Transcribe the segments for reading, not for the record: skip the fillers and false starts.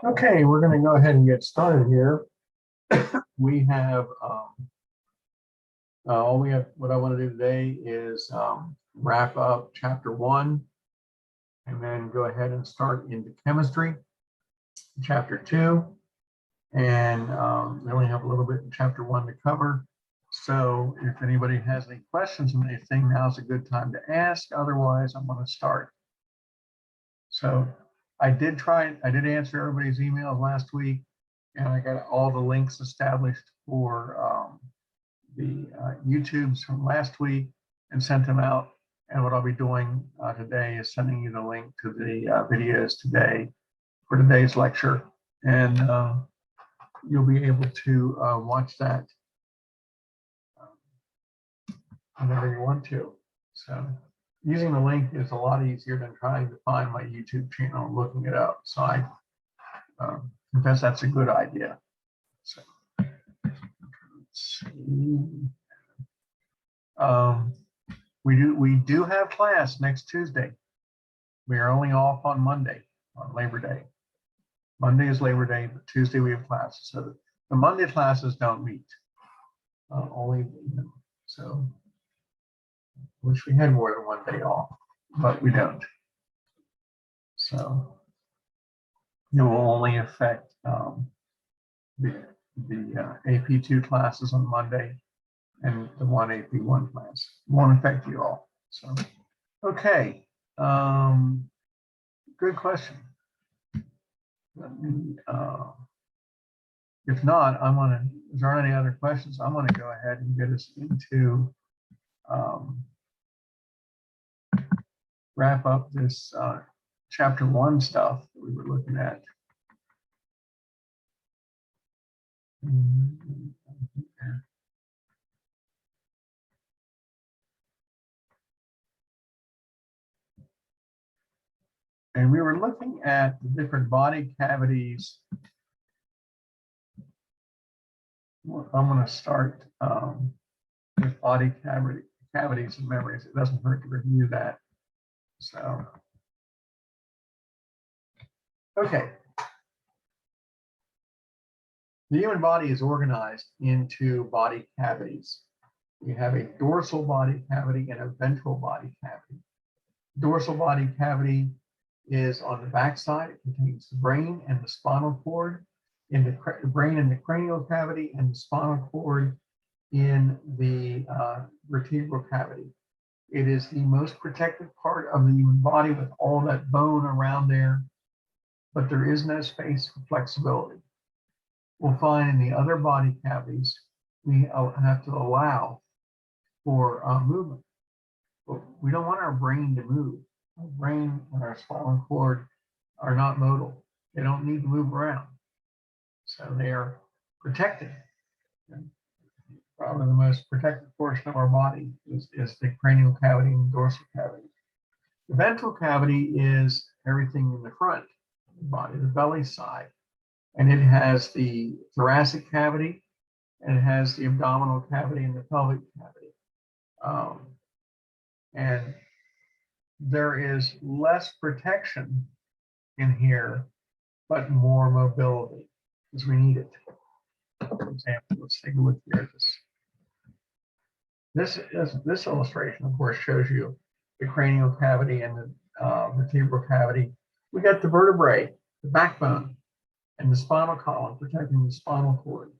Okay, we're going to go ahead and get started here. We have what I want to do today is wrap up chapter 1 and then go ahead and start into chemistry, chapter 2. And we only have a little bit in chapter 1 to cover. So if anybody has any questions on anything, now's a good time to ask. Otherwise, I'm going to start. So I did answer everybody's emails last week, and I got all the links established for the YouTubes from last week and sent them out. And what I'll be doing today is sending you the link to the videos today for today's lecture. And you'll be able to watch that whenever you want to. So using the link is a lot easier than trying to find my YouTube channel and looking it up. So I confess that's a good idea. So let's see. We do have class next Tuesday. We are only off on Monday, on Labor Day. Monday is Labor Day, but Tuesday we have classes. So the Monday classes don't meet. So wish we had more than one day off, but we don't. So it will only affect the AP2 classes on Monday and the one AP1 class. It won't affect you all. So, okay. Good question. Let me, if not, is there any other questions? I'm going to go ahead and get us into wrap up this chapter 1 stuff that we were looking at. And we were looking at the different body cavities. Well, I'm going to start with body cavities and membranes. It doesn't hurt to review that. So, okay. The human body is organized into body cavities. We have a dorsal body cavity and a ventral body cavity. Dorsal body cavity is on the back side. It contains the brain and the spinal cord in the brain in the cranial cavity and the spinal cord in the vertebral cavity. It is the most protected part of the human body with all that bone around there, but there is no space for flexibility. We'll find in the other body cavities, we have to allow for movement. But we don't want our brain to move. Our brain and our spinal cord are not modal. They don't need to move around. So they are protected. And probably the most protected portion of our body is the cranial cavity and dorsal cavity. The ventral cavity is everything in the front of the body, the belly side. And it has the thoracic cavity, and it has the abdominal cavity and the pelvic cavity. And there is less protection in here, but more mobility because we need it. For example, let's take a look here at this. This illustration, of course, shows you the cranial cavity and the vertebral cavity. We got the vertebrae, the backbone, and the spinal column protecting the spinal cord.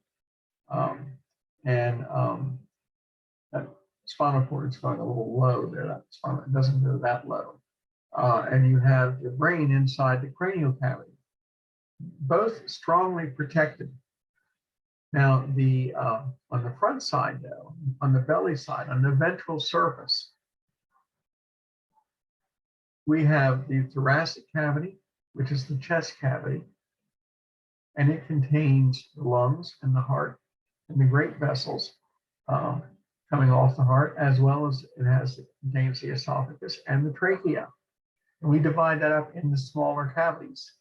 That spinal cord is going a little low there. It doesn't go that low. And you have the brain inside the cranial cavity, both strongly protected. Now, on the front side, though, on the belly side, on the ventral surface, we have the thoracic cavity, which is the chest cavity, and it contains the lungs and the heart and the great vessels coming off the heart, as well as it contains the esophagus and the trachea. And we divide that up into smaller cavities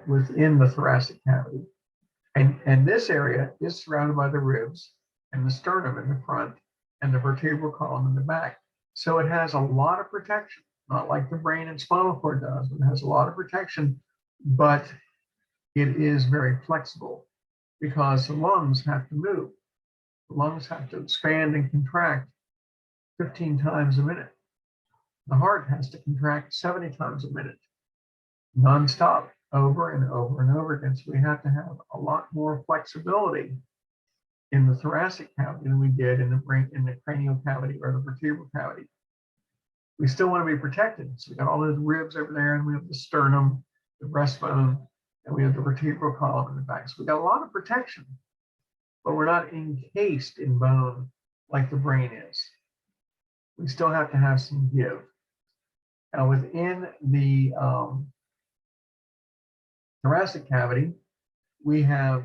within the thoracic cavity. And this area is surrounded by the ribs and the sternum in the front and the vertebral column in the back. So it has a lot of protection, not like the brain and spinal cord does, but it has a lot of protection, but it is very flexible because the lungs have to move. The lungs have to expand and contract 15 times a minute. The heart has to contract 70 times a minute, nonstop, over and over and over again. So we have to have a lot more flexibility in the thoracic cavity than we did in the brain, in the cranial cavity or the vertebral cavity. We still want to be protected. So we got all those ribs over there, and we have the sternum, the breastbone, and we have the vertebral column in the back. So we got a lot of protection, but we're not encased in bone like the brain is. We still have to have some give. Now within the thoracic cavity, we have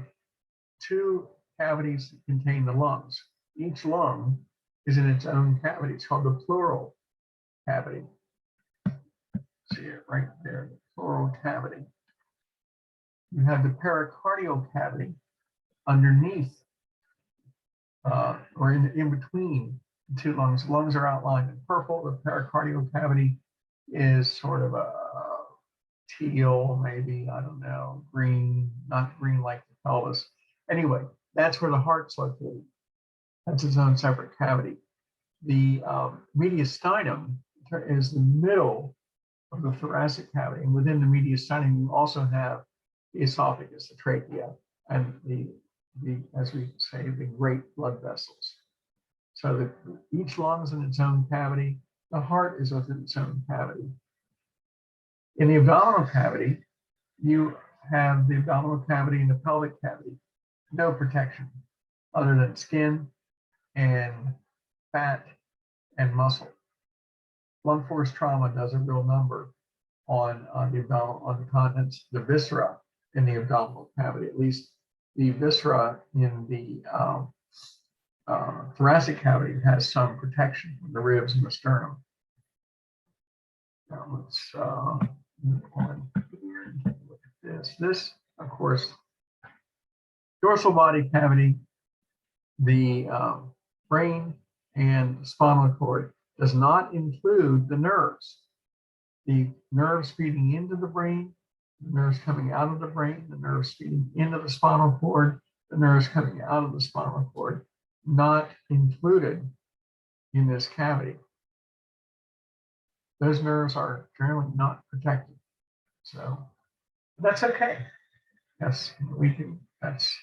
two cavities that contain the lungs. Each lung is in its own cavity. It's called the pleural cavity. See it right there, the pleural cavity. You have the pericardial cavity underneath or in between the two lungs. The lungs are outlined in purple. The pericardial cavity is sort of a teal, maybe, I don't know, green, not green like the pelvis. Anyway, that's where the heart's located. That's its own separate cavity. The mediastinum is the middle of the thoracic cavity, and within the mediastinum, you also have the esophagus, the trachea, and the as we say, the great blood vessels. So each lung is in its own cavity. The heart is within its own cavity. In the abdominal cavity, you have the abdominal cavity and the pelvic cavity. No protection other than skin and fat and muscle. Blunt force trauma does a real number on the abdominal, on the contents, the viscera in the abdominal cavity. At least the viscera in the thoracic cavity has some protection from the ribs and the sternum. Now let's move on here and take a look at this. This, of course, dorsal body cavity, the brain and spinal cord does not include the nerves. The nerves feeding into the brain, the nerves coming out of the brain, the nerves feeding into the spinal cord, the nerves coming out of the spinal cord, not included in this cavity. Those nerves are generally not protected. So that's okay. Yes, we can, that's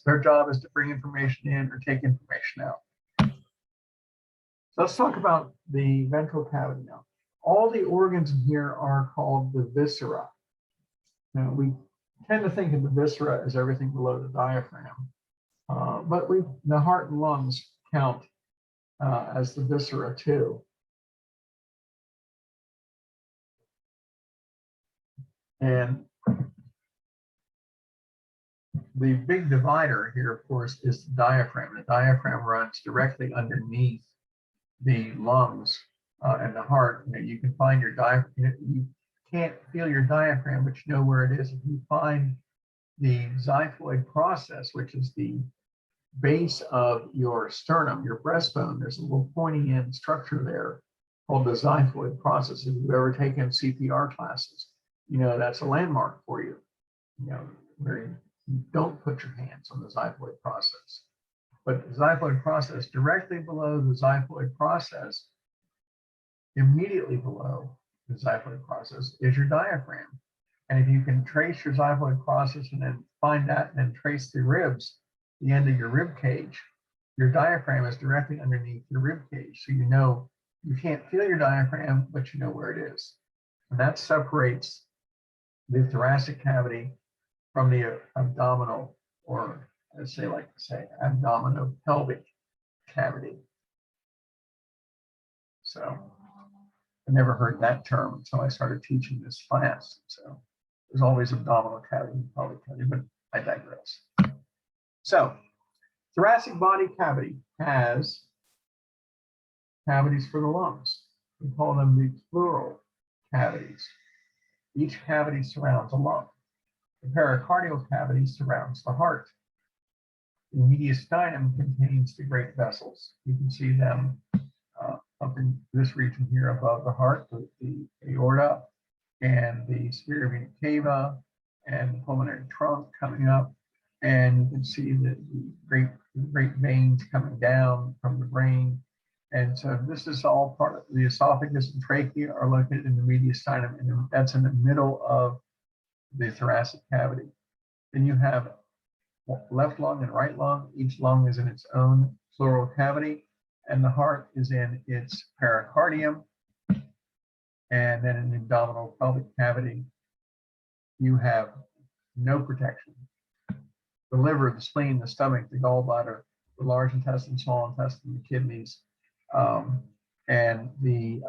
their job, is to bring information in or take information out. So let's talk about the ventral cavity now. All the organs in here are called the viscera. Now we tend to think of the viscera as everything below the diaphragm, but the heart and lungs count as the viscera too. And the big divider here, of course, is the diaphragm. The diaphragm runs directly underneath the lungs and the heart. You can find your diaphragm. You can't feel your diaphragm, but you know where it is. If you find the xiphoid process, which is the base of your sternum, your breastbone, there's a little pointy end structure there called the xiphoid process. If you've ever taken CPR classes, you know that's a landmark for you. You know, where you don't put your hands on the xiphoid process. But the xiphoid process, directly below the xiphoid process, immediately below the xiphoid process, is your diaphragm. And if you can trace your xiphoid process and then find that and then trace the ribs, the end of your rib cage, your diaphragm is directly underneath your rib cage. So you know, you can't feel your diaphragm, but you know where it is. And that separates the thoracic cavity from the abdominal, or as they like to say, abdominopelvic cavity. So I never heard that term until I started teaching this class. So there's always abdominal cavity and pelvic cavity, but I digress. So thoracic body cavity has cavities for the lungs. We call them the pleural cavities. Each cavity surrounds a lung. The pericardial cavity surrounds the heart. The mediastinum contains the great vessels. You can see them up in this region here above the heart, the aorta and the superior vena cava and the pulmonary trunk coming up, and you can see the great veins coming down from the brain. And so this is all part of the esophagus and trachea are located in the mediastinum, and that's in the middle of the thoracic cavity. Then you have left lung and right lung. Each lung is in its own pleural cavity, and the heart is in its pericardium. And then in the abdominal pelvic cavity, you have no protection. The liver, the spleen, the stomach, the gallbladder, the large intestine, small intestine, the kidneys, and the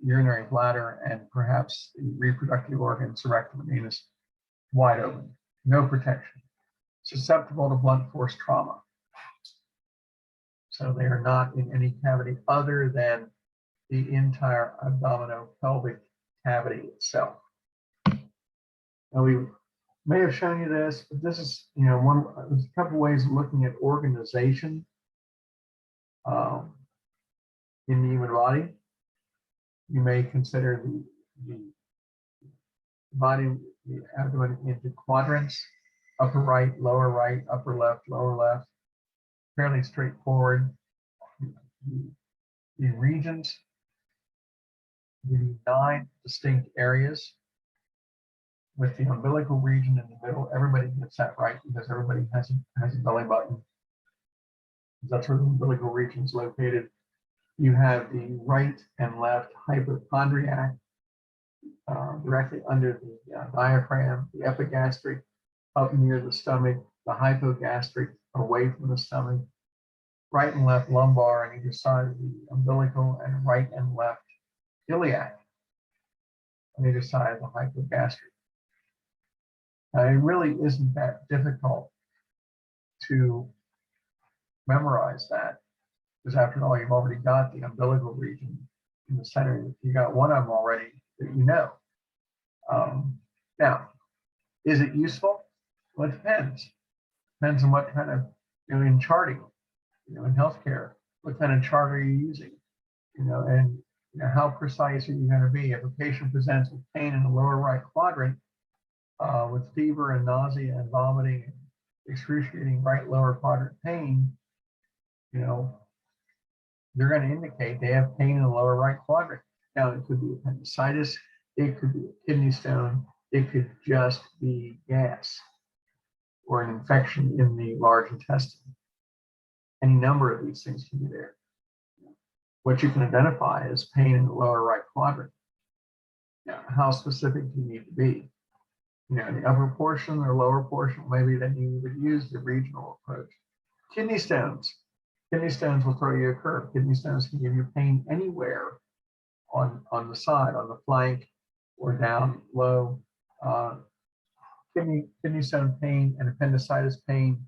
urinary bladder, and perhaps the reproductive organs, rectum and anus, wide open, no protection, susceptible to blunt force trauma. So they are not in any cavity other than the entire abdominopelvic cavity itself. Now we may have shown you this, but this is, there's a couple ways of looking at organization in the human body. You may consider the body, the abdomen into quadrants: upper right, upper left, lower left. Fairly straightforward. The regions, the 9 distinct areas, with the umbilical region in the middle. Everybody gets that right because everybody has a belly button. That's where the umbilical region is located. You have the right and left hypochondriac directly under the diaphragm, the epigastric up near the stomach, the hypogastric away from the stomach, right and left lumbar on either side of the umbilical, and right and left iliac on either side of the hypogastric. Now, it really isn't that difficult to memorize that, because after all, you've already got the umbilical region in the center. You got one of them already that you know. Now, is it useful? Well, it depends. Depends on what kind of, in charting, in healthcare, what kind of chart are you using? And how precise are you going to be? If a patient presents with pain in the lower right quadrant, with fever and nausea and vomiting and excruciating right lower quadrant pain, they're going to indicate they have pain in the lower right quadrant. Now, it could be appendicitis, it could be a kidney stone, it could just be gas or an infection in the large intestine. Any number of these things can be there. What you can identify is pain in the lower right quadrant. Now, how specific do you need to be? The upper portion or lower portion, maybe then you would use the regional approach. Kidney stones. Kidney stones will throw you a curve. Kidney stones can give you pain anywhere on the side, on the flank, or down low. Kidney stone pain and appendicitis pain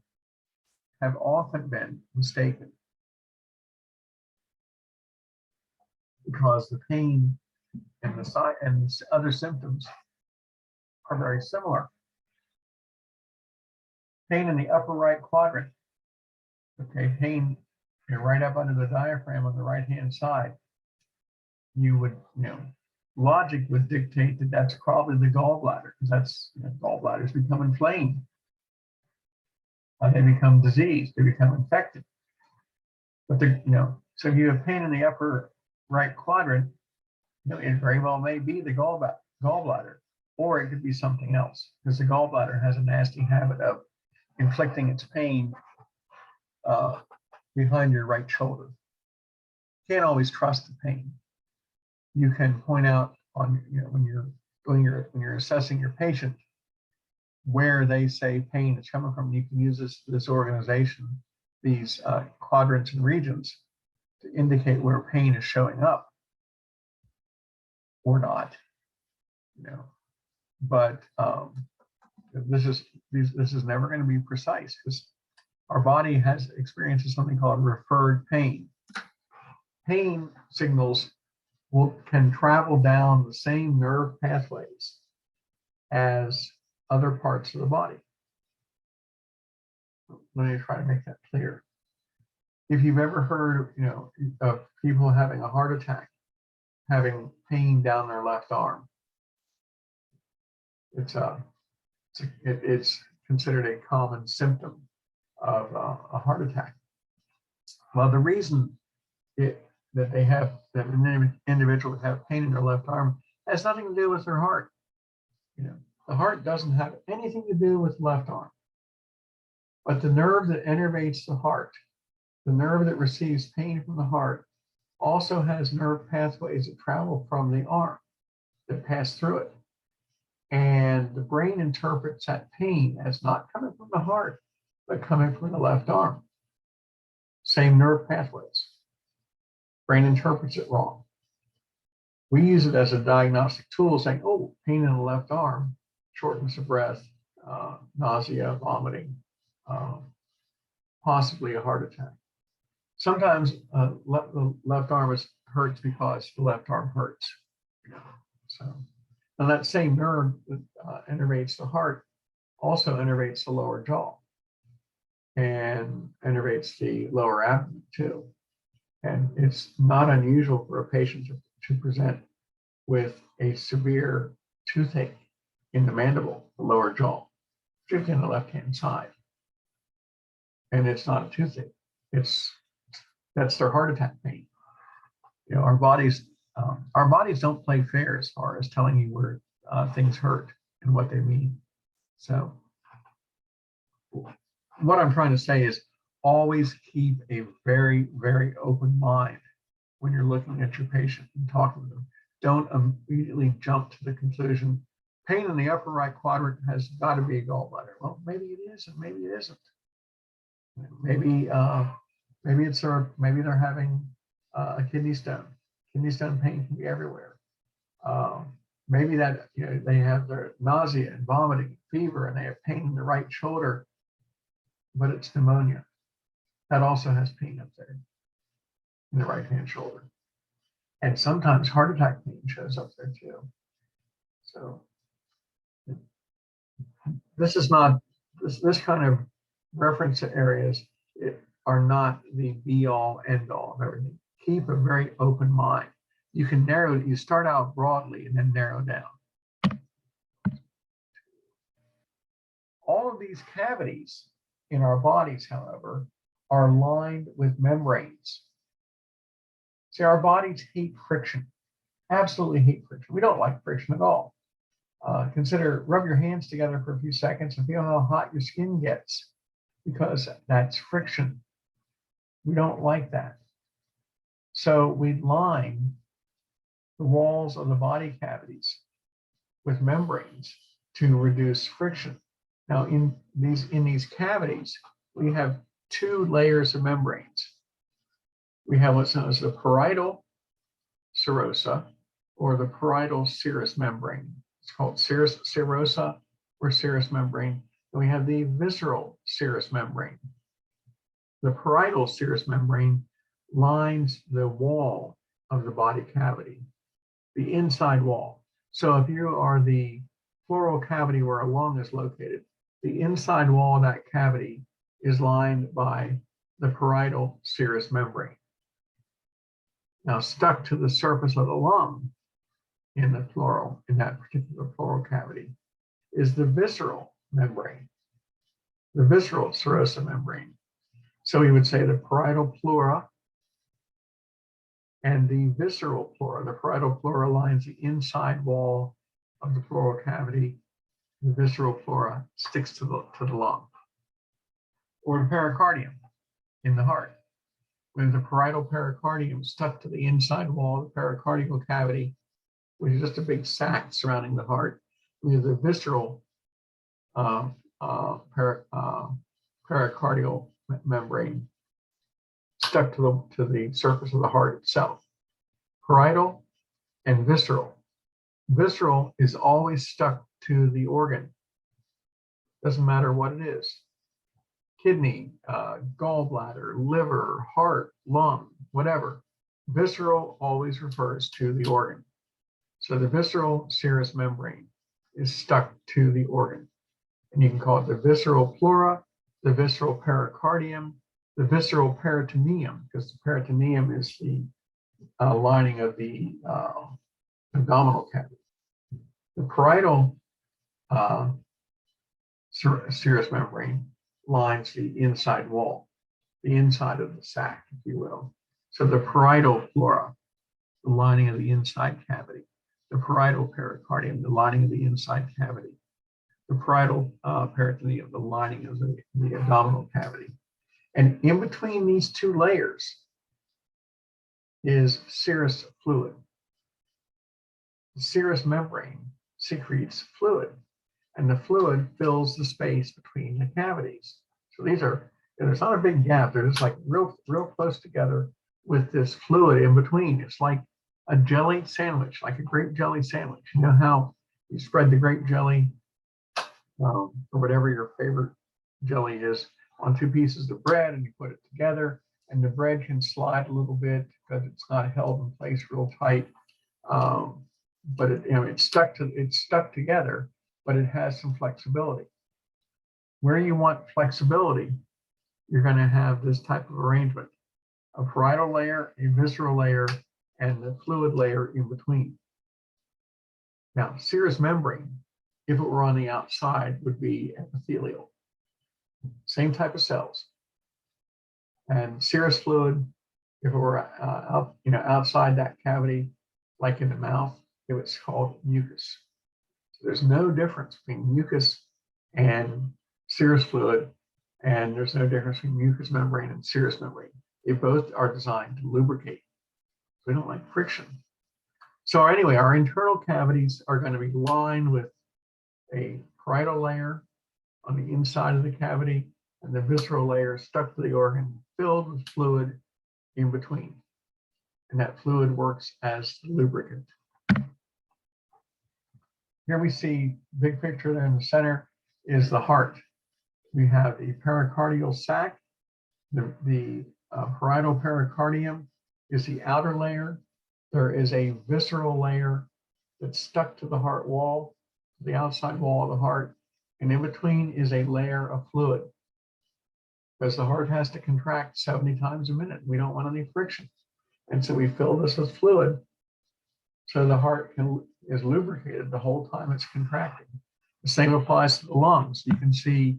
have often been mistaken because the pain and the side and other symptoms are very similar. Pain in the upper right quadrant. Okay, pain right up under the diaphragm on the right-hand side. You would, logic would dictate that that's probably the gallbladder, because that's, gallbladders become inflamed. They become diseased, they become infected. But so if you have pain in the upper right quadrant, it very well may be the gallbladder, or it could be something else, because the gallbladder has a nasty habit of inflicting its pain behind your right shoulder. You can't always trust the pain. You can point out on, when you're assessing your patient, where they say pain is coming from. You can use this organization, these quadrants and regions, to indicate where pain is showing up or not. But this is never going to be precise, because our body experiences something called referred pain. Pain signals can travel down the same nerve pathways as other parts of the body. Let me try to make that clear. If you've ever heard, of people having a heart attack, having pain down their left arm, it's It's considered a common symptom of a heart attack. Well, the reason that an individual would have pain in their left arm has nothing to do with their heart. The heart doesn't have anything to do with left arm, but the nerve that innervates the heart, the nerve that receives pain from the heart, also has nerve pathways that travel from the arm that pass through it. And the brain interprets that pain as not coming from the heart, but coming from the left arm. Same nerve pathways. Brain interprets it wrong. We use it as a diagnostic tool, saying, oh, pain in the left arm, shortness of breath, nausea, vomiting, possibly a heart attack. Sometimes the left arm hurts because the left arm hurts. So, and that same nerve that innervates the heart also innervates the lower jaw and innervates the lower abdomen too. And it's not unusual for a patient to present with a severe toothache in the mandible, the lower jaw, particularly on the left-hand side. And it's not a toothache. That's their heart attack pain. Our bodies don't play fair as far as telling you where things hurt and what they mean. So what I'm trying to say is always keep a very, very open mind when you're looking at your patient and talking to them. Don't immediately jump to the conclusion, pain in the upper right quadrant has got to be a gallbladder. Well, maybe it is, and maybe it isn't. Maybe they're having a kidney stone. Kidney stone pain can be everywhere. Maybe that they have their nausea and vomiting, fever, and they have pain in the right shoulder, but it's pneumonia. That also has pain up there in the right hand shoulder. And sometimes heart attack pain shows up there too. So this is not this kind of reference areas are not the be all end all of everything. Keep a very open mind. You can you start out broadly and then narrow down. All of these cavities in our bodies, however, are lined with membranes. See, our bodies hate friction, absolutely hate friction. We don't like friction at all. Rub your hands together for a few seconds and feel how hot your skin gets, because that's friction. We don't like that. So we line the walls of the body cavities with membranes to reduce friction. Now, in these cavities, we have two layers of membranes. We have what's known as the parietal serosa or the parietal serous membrane. It's called serosa or serous membrane. And we have the visceral serous membrane. The parietal serous membrane lines the wall of the body cavity, the inside wall. So if you are the pleural cavity where a lung is located, the inside wall of that cavity is lined by the parietal serous membrane. Now, stuck to the surface of the lung in that particular pleural cavity is the visceral membrane, the visceral serosa membrane. So we would say the parietal pleura and the visceral pleura. The parietal pleura lines the inside wall of the pleural cavity. The visceral pleura sticks to the lung. Or the pericardium in the heart, with the parietal pericardium stuck to the inside wall of the pericardial cavity, which is just a big sac surrounding the heart. We have the visceral pericardial membrane stuck to the surface of the heart itself. Parietal and visceral. Visceral is always stuck to the organ. Doesn't matter what it is. Kidney, gallbladder, liver, heart, lung, whatever. Visceral always refers to the organ. So the visceral serous membrane is stuck to the organ. And you can call it the visceral pleura, the visceral pericardium, the visceral peritoneum, because the peritoneum is the lining of the abdominal cavity. The parietal serous membrane lines the inside wall, the inside of the sac, if you will. So the parietal pleura, the lining of the inside cavity, the parietal pericardium, the lining of the inside cavity, the parietal peritoneum, the lining of the abdominal cavity. And in between these two layers is serous fluid. The serous membrane secretes fluid, and the fluid fills the space between the cavities. So these are, there's not a big gap. They're just like real close together with this fluid in between. It's like a jelly sandwich, like a grape jelly sandwich. You know how you spread the grape jelly or whatever your favorite jelly is on two pieces of bread, and you put it together, and the bread can slide a little bit because it's not held in place real tight. But it's stuck together, but it has some flexibility. Where you want flexibility, you're going to have this type of arrangement: a parietal layer, a visceral layer, and the fluid layer in between. Now, serous membrane, if it were on the outside, would be epithelial. Same type of cells. And serous fluid, if it were outside that cavity, like in the mouth, it was called mucus. So there's no difference between mucus and serous fluid, and there's no difference between mucous membrane and serous membrane. They both are designed to lubricate. We don't like friction. So anyway, our internal cavities are going to be lined with a parietal layer on the inside of the cavity, and the visceral layer stuck to the organ, filled with fluid in between. And that fluid works as the lubricant. Here we see, big picture there in the center is the heart. We have a pericardial sac. The parietal pericardium is the outer layer. There is a visceral layer that's stuck to the heart wall, the outside wall of the heart, and in between is a layer of fluid, because the heart has to contract 70 times a minute. We don't want any friction. And so we fill this with fluid so the heart is lubricated the whole time it's contracting. The same applies to the lungs. You can see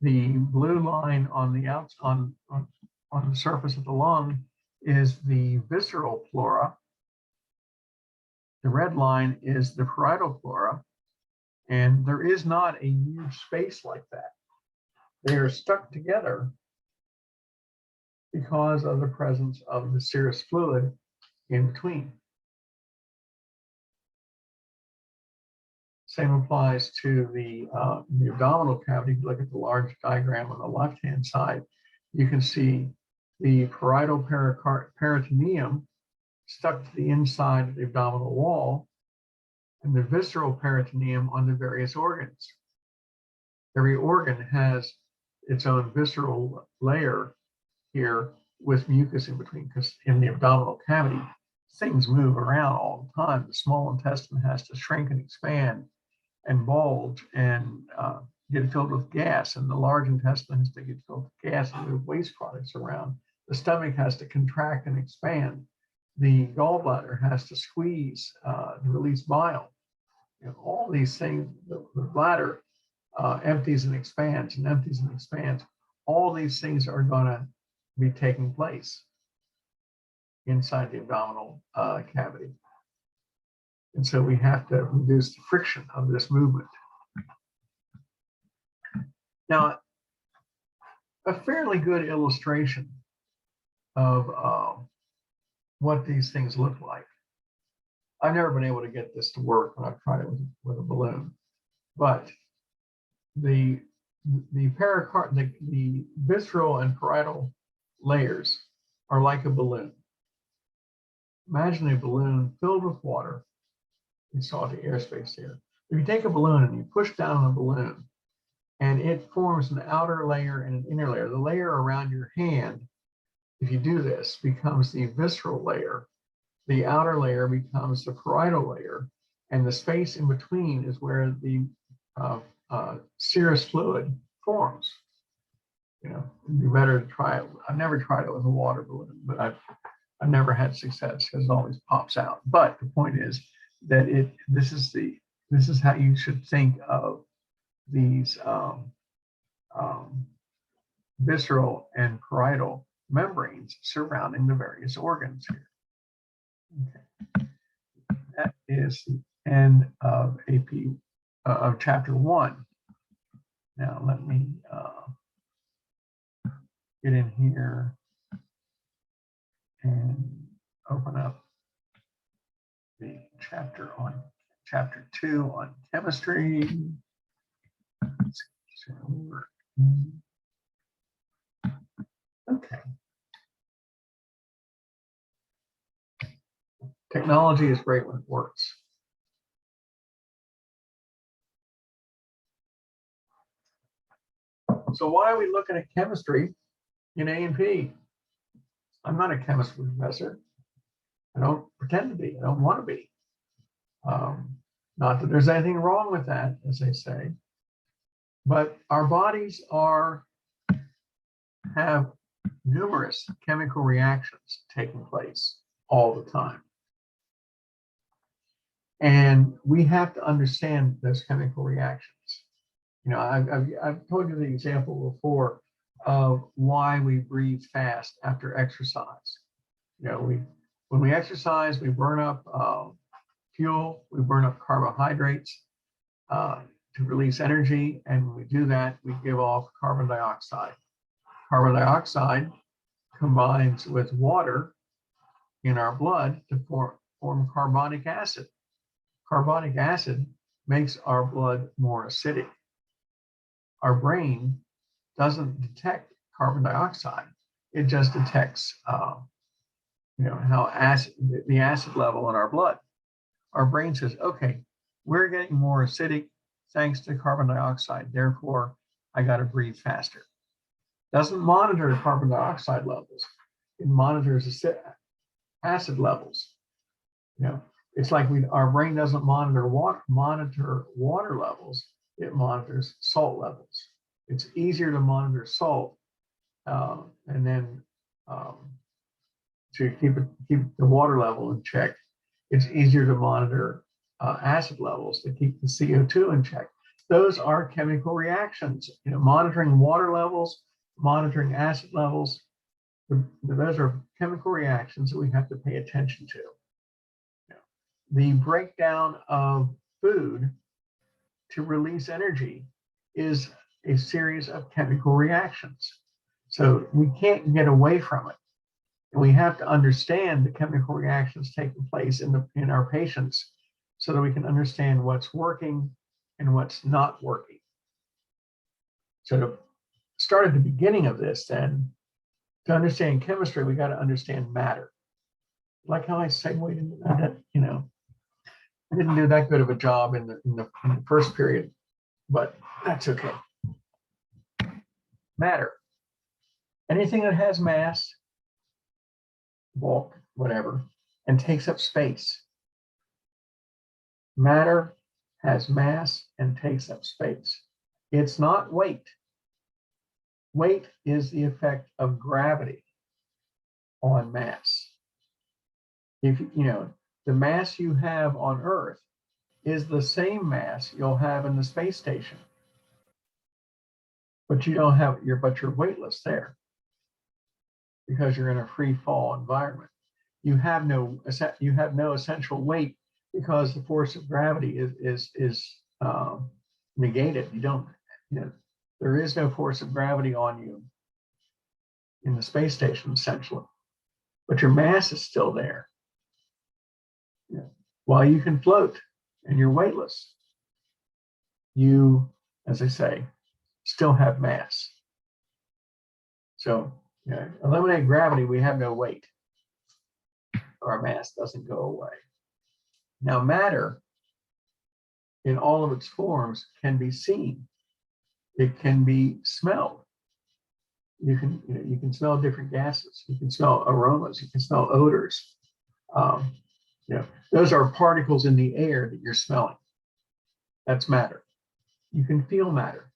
the blue line on the on the surface of the lung is the visceral pleura. The red line is the parietal pleura, and there is not a huge space like that. They are stuck together because of the presence of the serous fluid in between. Same applies to the abdominal cavity. If you look at the large diagram on the left-hand side, you can see the parietal peritoneum stuck to the inside of the abdominal wall, and the visceral peritoneum on the various organs. Every organ has its own visceral layer here with mucus in between, because in the abdominal cavity, things move around all the time. The small intestine has to shrink and expand and bulge and get filled with gas, and the large intestine has to get filled with gas and move waste products around. The stomach has to contract and expand. The gallbladder has to squeeze to release bile. All these things, the bladder empties and expands and empties and expands. All these things are going to be taking place inside the abdominal cavity. And so we have to reduce the friction of this movement. Now, a fairly good illustration of what these things look like. I've never been able to get this to work when I've tried it with a balloon, but the visceral and parietal layers are like a balloon. Imagine a balloon filled with water. You saw the airspace there. If you take a balloon and you push down on a balloon, and it forms an outer layer and an inner layer. The layer around your hand, if you do this, becomes the visceral layer. The outer layer becomes the parietal layer, and the space in between is where the serous fluid forms. It'd be better to try it. I've never tried it with a water balloon, but I've never had success because it always pops out. But the point is that this is how you should think of these visceral and parietal membranes surrounding the various organs here. Okay. That is the end of AP of chapter 1. Now let me get in here and open up the chapter 2 on chemistry. Okay. Technology is great when it works. So why are we looking at chemistry in A&P? I'm not a chemistry professor. I don't pretend to be. I don't want to be. Not that there's anything wrong with that, as they say, but our bodies have numerous chemical reactions taking place all the time. And we have to understand those chemical reactions. You know, I've told you the example before of why we breathe fast after exercise. You know, when we exercise, we burn up fuel, we burn up carbohydrates to release energy, and when we do that, we give off carbon dioxide. Carbon dioxide combines with water in our blood to form carbonic acid. Carbonic acid makes our blood more acidic. Our brain doesn't detect carbon dioxide. It just detects, you know, how the acid level in our blood. Our brain says, okay, we're getting more acidic thanks to carbon dioxide. Therefore, I got to breathe faster. Doesn't monitor carbon dioxide levels. It monitors acid levels. You know, it's like our brain doesn't monitor water levels. It monitors salt levels. It's easier to monitor salt and then to keep the water level in check. It's easier to monitor acid levels to keep the CO2 in check. Those are chemical reactions. You know, monitoring water levels, monitoring acid levels. Those are chemical reactions that we have to pay attention to. You know, the breakdown of food to release energy is a series of chemical reactions. So we can't get away from it. And we have to understand the chemical reactions taking place in our patients so that we can understand what's working and what's not working. So to start at the beginning of this, then, to understand chemistry, we got to understand matter. Like how I segued into that, you know, I didn't do that good of a job in the first period, but that's okay. Matter. Anything that has mass, bulk, whatever, and takes up space. Matter has mass and takes up space. It's not weight. Weight is the effect of gravity on mass. If you know, the mass you have on Earth is the same mass you'll have in the space station. But you don't have but you're weightless there because you're in a free fall environment. You have no essential weight because the force of gravity is negated. You don't, you know, there is no force of gravity on you in the space station essentially, but your mass is still there. You know, while you can float and you're weightless, you, as I say, still have mass. So, you know, eliminate gravity, we have no weight. Our mass doesn't go away. Now, matter in all of its forms can be seen. It can be smelled. You can smell different gases. You can smell aromas. You can smell odors. You know, those are particles in the air that you're smelling. That's matter. You can feel matter.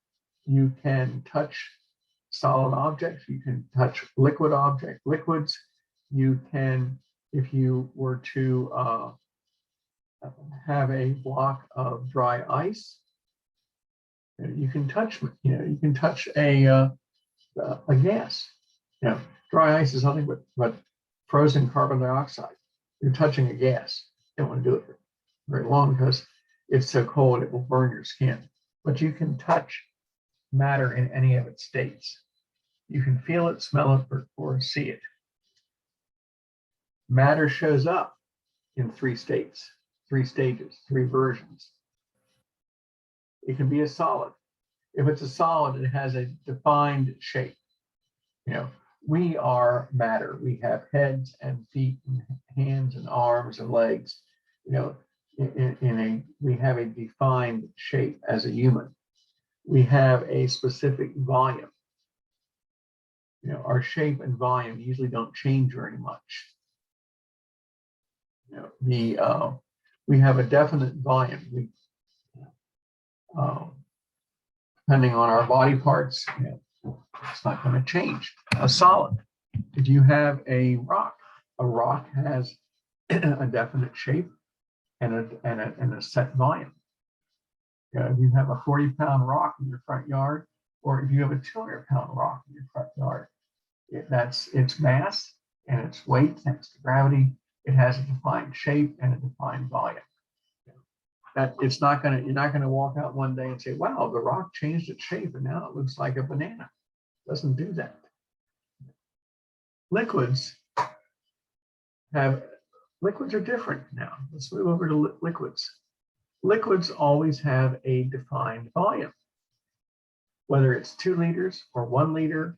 You can touch solid objects. You can touch liquids. You can, if you were to have a block of dry ice, You can touch, you can touch a gas. Dry ice is nothing but frozen carbon dioxide. You're touching a gas. You don't want to do it for very long because it's so cold it will burn your skin. But you can touch matter in any of its states. You can feel it, smell it, or see it. Matter shows up in 3 states, 3 stages, 3 versions. It can be a solid. If it's a solid, it has a defined shape. We are matter. We have heads and feet and hands and arms and legs. We have a defined shape as a human. We have a specific volume. Our shape and volume usually don't change very much. We have a definite volume. Depending on our body parts, it's not going to change. A solid. If you have a rock has a definite shape and a set volume. If you have a 40-pound rock in your front yard, or if you have a 200-pound rock in your front yard, that's its mass and its weight thanks to gravity. It has a defined shape and a defined volume. You're not going to walk out one day and say, wow, the rock changed its shape and now it looks like a banana. It doesn't do that. Liquids are different now. Let's move over to liquids. Liquids always have a defined volume, whether it's 2 liters or 1 liter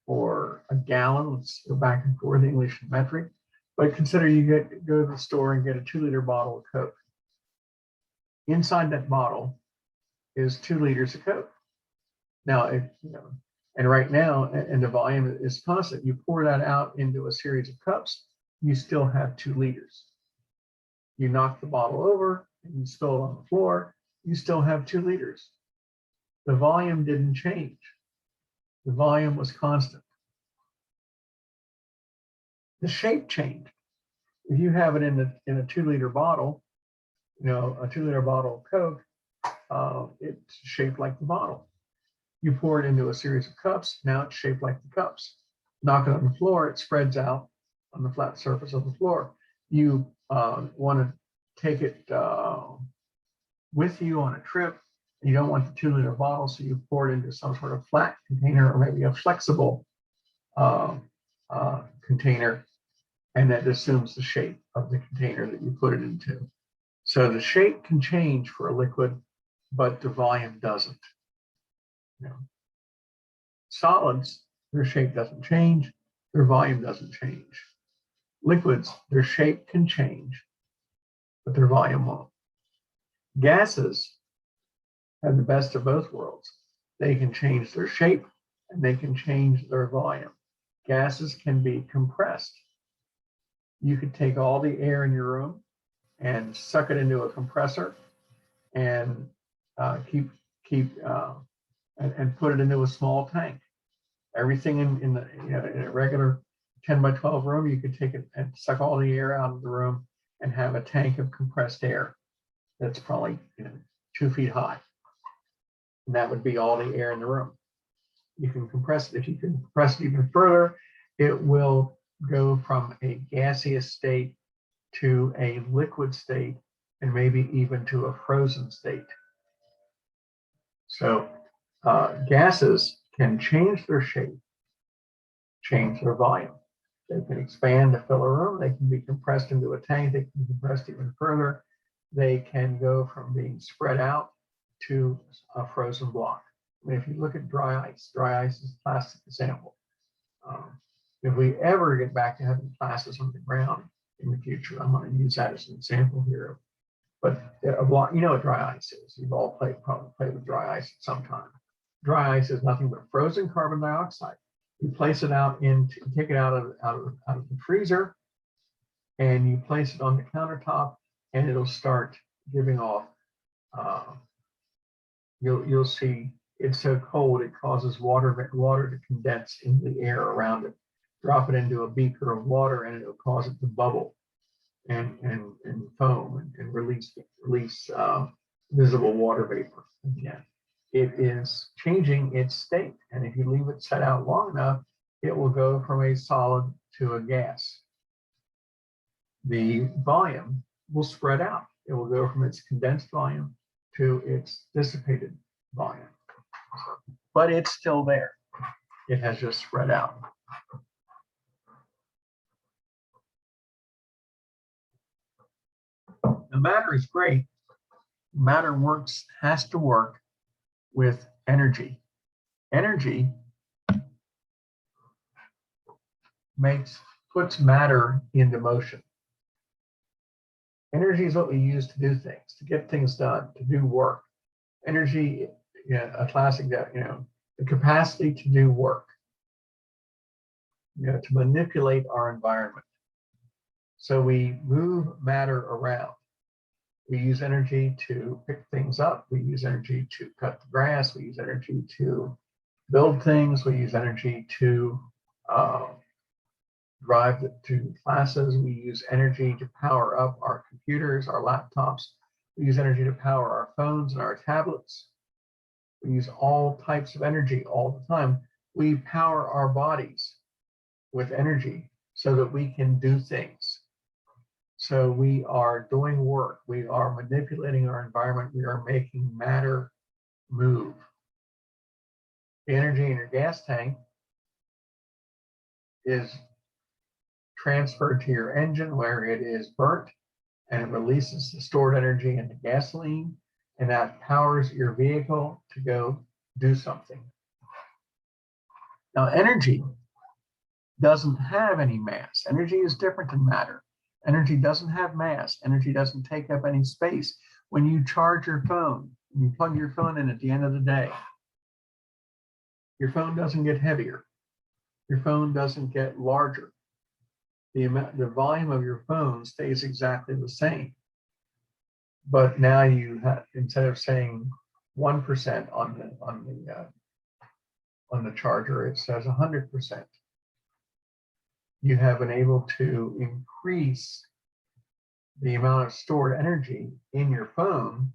or a gallon. Let's go back and forth, English and metric. But consider you go to the store and get a 2-liter bottle of Coke. Inside that bottle is 2 liters of Coke. Now, and right now, and the volume is constant. You pour that out into a series of cups, you still have 2 liters. You knock the bottle over and you spill it on the floor, you still have 2 liters. The volume didn't change. The volume was constant. The shape changed. If you have it in a 2-liter bottle, a 2-liter bottle of Coke, it's shaped like the bottle. You pour it into a series of cups, now it's shaped like the cups. Knock it on the floor, it spreads out on the flat surface of the floor. You want to take it with you on a trip. You don't want the 2-liter bottle, so you pour it into some sort of flat container or maybe a flexible container, and that assumes the shape of the container that you put it into. So the shape can change for a liquid, but the volume doesn't. Solids, their shape doesn't change, their volume doesn't change. Liquids, their shape can change, but their volume won't. Gases have the best of both worlds. They can change their shape and they can change their volume. Gases can be compressed. You could take all the air in your room and suck it into a compressor and and put it into a small tank. Everything in a regular 10 by 12 room, you could take it and suck all the air out of the room and have a tank of compressed air that's probably 2 feet high. And that would be all the air in the room. You can compress it. If you can compress it even further, it will go from a gaseous state to a liquid state and maybe even to a frozen state. So gases can change their shape, change their volume. They can expand to fill a room. They can be compressed into a tank. They can be compressed even further. They can go from being spread out to a frozen block. I mean, if you look at dry ice is a classic example. If we ever get back to having classes on the ground in the future, I'm going to use that as an example here. But a block, what dry ice is. You've all probably played with dry ice at some time. Dry ice is nothing but frozen carbon dioxide. You place it out take it out of the freezer, and you place it on the countertop, and it'll start giving off. You'll see it's so cold it causes water to condense in the air around it. Drop it into a beaker of water, and it'll cause it to bubble and foam and release visible water vapor again. it is changing its state. And if you leave it set out long enough, it will go from a solid to a gas. The volume will spread out. It will go from its condensed volume to its dissipated volume. But it's still there. It has just spread out. The matter is great. Matter has to work with energy. Energy puts matter into motion. Energy is what we use to do things, to get things done, to do work. Energy, a classic, the capacity to do work, to manipulate our environment. So we move matter around. We use energy to pick things up. We use energy to cut the grass. We use energy to build things. We use energy to drive to classes. We use energy to power up our computers, our laptops. We use energy to power our phones and our tablets. We use all types of energy all the time. We power our bodies with energy so that we can do things. So we are doing work. We are manipulating our environment. We are making matter move. The energy in your gas tank is transferred to your engine where it is burnt, and it releases the stored energy into gasoline, and that powers your vehicle to go do something. Now, energy doesn't have any mass. Energy is different than matter. Energy doesn't have mass. Energy doesn't take up any space. When you charge your phone, you plug your phone in at the end of the day, your phone doesn't get heavier. Your phone doesn't get larger. The volume of your phone stays exactly the same. But now you have, instead of saying 1% on the charger, it says 100%. You have been able to increase the amount of stored energy in your phone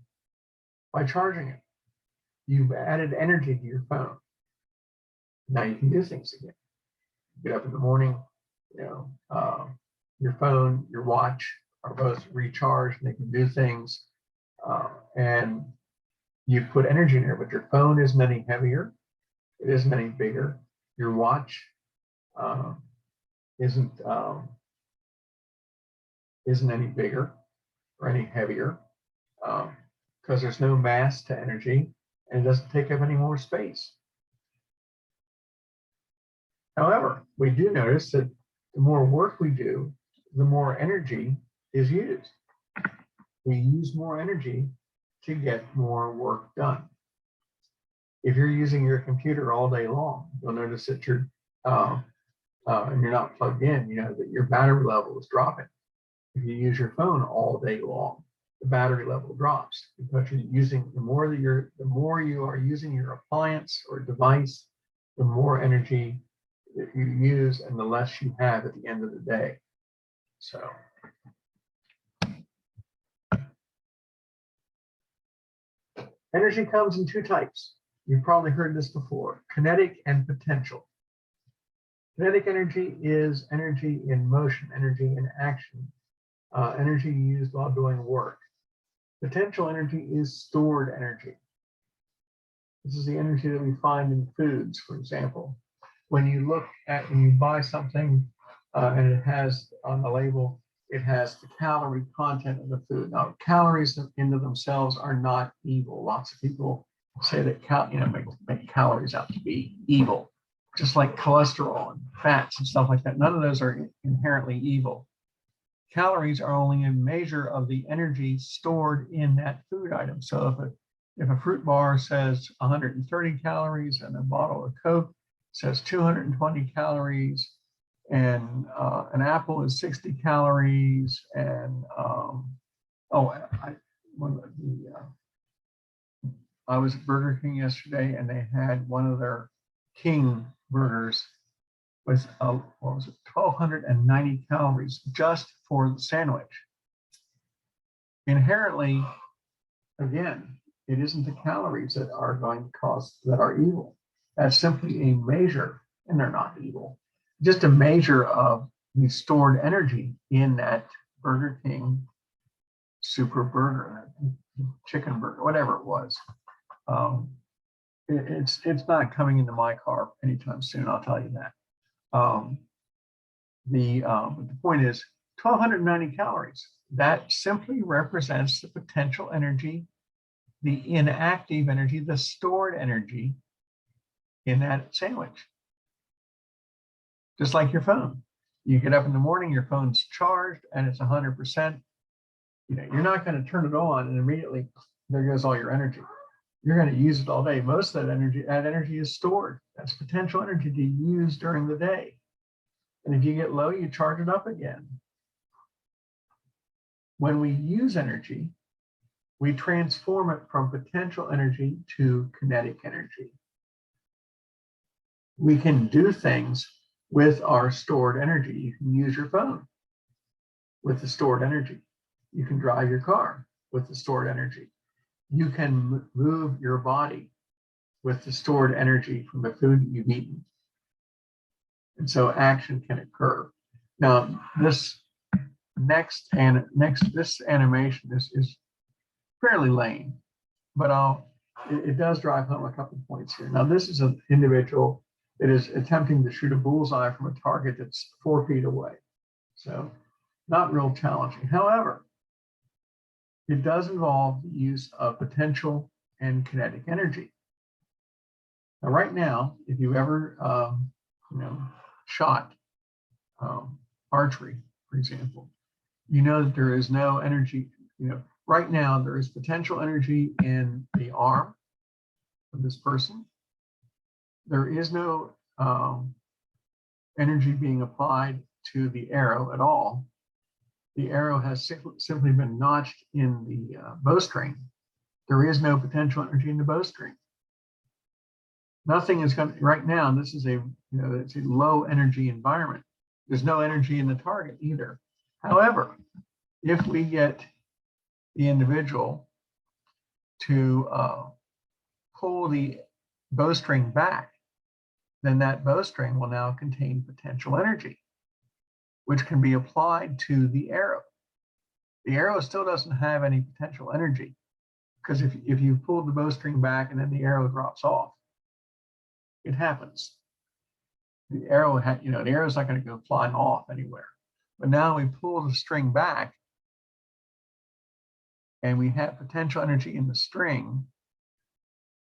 by charging it. You've added energy to your phone. Now you can do things again. Get up in the morning, your phone, your watch are both recharged and they can do things. And you put energy in there, but your phone isn't any heavier. It isn't any bigger. Your watch isn't any bigger or any heavier because there's no mass to energy and it doesn't take up any more space. However, we do notice that the more work we do, the more energy is used. We use more energy to get more work done. If you're using your computer all day long, you'll notice that you're and you're not plugged in, that your battery level is dropping. If you use your phone all day long, the battery level drops because you're using, the more you are using your appliance or device, the more energy that you use and the less you have at the end of the day. So energy comes in two types. You've probably heard this before: kinetic and potential. Kinetic energy is energy in motion, energy in action, energy used while doing work. Potential energy is stored energy. This is the energy that we find in foods, for example. When you buy something and it has on the label, it has the calorie content of the food. Now, calories in themselves are not evil. Lots of people say that make calories out to be evil, just like cholesterol and fats and stuff like that. None of those are inherently evil. Calories are only a measure of the energy stored in that food item. So if a fruit bar says 130 calories and a bottle of Coke says 220 calories, and an apple is 60 calories, and I was at Burger King yesterday, and they had one of their King burgers with 1,290 calories just for the sandwich. Inherently, again, It isn't the calories that are going to cause, that are evil. That's simply a measure, and they're not evil. Just a measure of the stored energy in that Burger King super burger, chicken burger, whatever it was. It's not coming into my car anytime soon, I'll tell you that. But the point is 1,290 calories. That simply represents the potential energy, the inactive energy, the stored energy in that sandwich. Just like your phone. You get up in the morning, your phone's charged and it's 100%. You know, you're not going to turn it on and immediately there goes all your energy. You're going to use it all day. Most of that energy is stored. That's potential energy to use during the day. And if you get low, you charge it up again. When we use energy, we transform it from potential energy to kinetic energy. We can do things with our stored energy. You can use your phone with the stored energy. You can drive your car with the stored energy. You can move your body with the stored energy from the food that you've eaten. And so action can occur. Now, this this animation is fairly lame, but it does drive home a couple of points here. Now, this is an individual that is attempting to shoot a bullseye from a target that's 4 feet away. So not real challenging. However, it does involve the use of potential and kinetic energy. Now, right now, if you ever, shot archery, for example, you know that there is no energy. Right now there is potential energy in the arm of this person. There is no energy being applied to the arrow at all. The arrow has simply been notched in the bowstring. There is no potential energy in the bowstring. Nothing is going to, right now, this is it's a low energy environment. There's no energy in the target either. However, if we get the individual to pull the bowstring back, then that bowstring will now contain potential energy, which can be applied to the arrow. The arrow still doesn't have any potential energy, because if you pull the bowstring back and then the arrow drops off, it happens. The arrow, the arrow's not going to go flying off anywhere. But now we pull the string back, and we have potential energy in the string.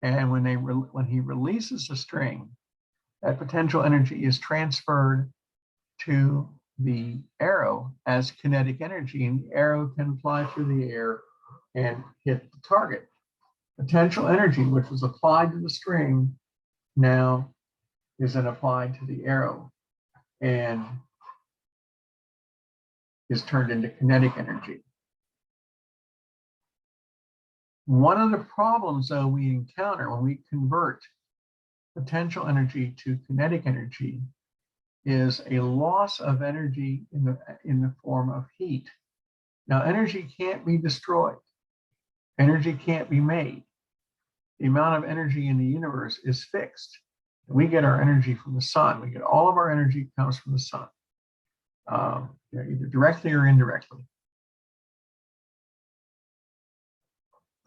And when he releases the string, that potential energy is transferred to the arrow as kinetic energy, and the arrow can fly through the air and hit the target. Potential energy, which was applied to the string, now is then applied to the arrow and is turned into kinetic energy. One of the problems, though, we encounter when we convert potential energy to kinetic energy is a loss of energy in the form of heat. Now, energy can't be destroyed. Energy can't be made. The amount of energy in the universe is fixed. We get our energy from the sun. We get all of our energy comes from the sun, either directly or indirectly.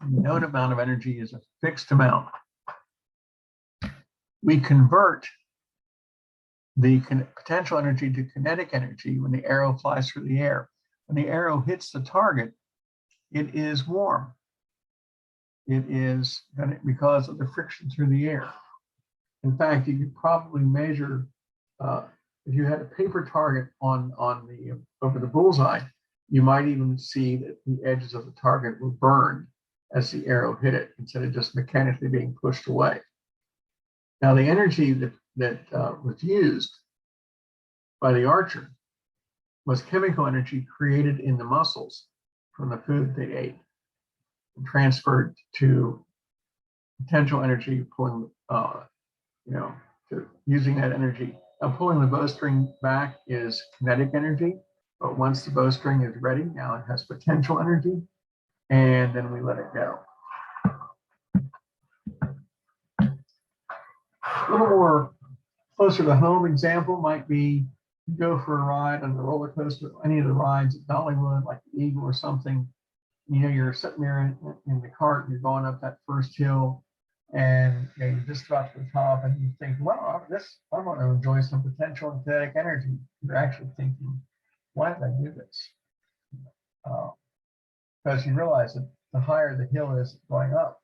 The known amount of energy is a fixed amount. We convert the potential energy to kinetic energy when the arrow flies through the air. When the arrow hits the target, it is warm. It is because of the friction through the air. In fact, you could probably measure, if you had a paper target over the bullseye, you might even see that the edges of the target were burned as the arrow hit it, instead of just mechanically being pushed away. Now, the energy that was used by the archer was chemical energy created in the muscles from the food they ate, and transferred to potential energy, pulling, to using that energy. Now, pulling the bowstring back is kinetic energy, but once the bowstring is ready, now it has potential energy, and then we let it go. A little more closer to home example might be you go for a ride on the roller coaster, any of the rides at Dollywood, like the Eagle or something. You know, you're sitting there in the cart and you're going up that first hill, and you know, you're just about to the top, and you think, well, I want to enjoy some potential and kinetic energy. You're actually thinking, why did I do this? Because you realize that the higher the hill is going up,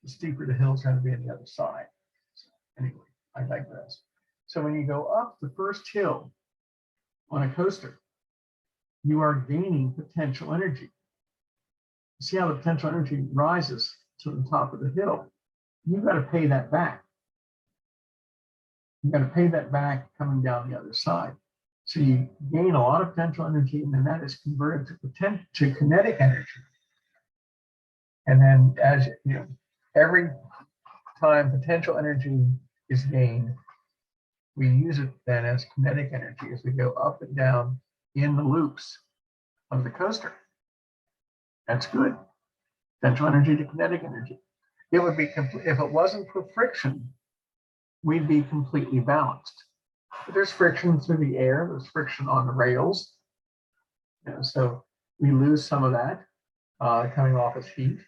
the steeper the hill is going to be on the other side. So anyway, I digress. So when you go up the first hill on a coaster, you are gaining potential energy. See how the potential energy rises to the top of the hill? You've got to pay that back. You've got to pay that back coming down the other side. So you gain a lot of potential energy, and then that is converted to kinetic energy. And then, as you know, every time potential energy is gained, we use it then as kinetic energy as we go up and down in the loops of the coaster. That's good. Potential energy to kinetic energy. It would be if it wasn't for friction, we'd be completely balanced. But there's friction through the air. There's friction on the rails. You know, so we lose some of that coming off as heat.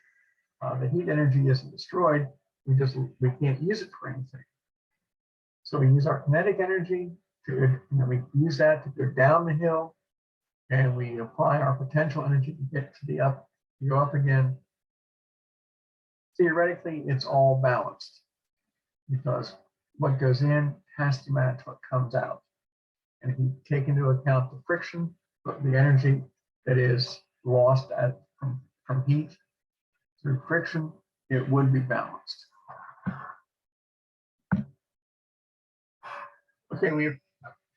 The heat energy isn't destroyed. We can't use it for anything. So we use our kinetic energy to, we use that to go down the hill, and we apply our potential energy to get to the up, go up again. Theoretically, it's all balanced because what goes in has to match what comes out. And if you take into account the friction, the energy that is lost from heat through friction, it would be balanced. Okay,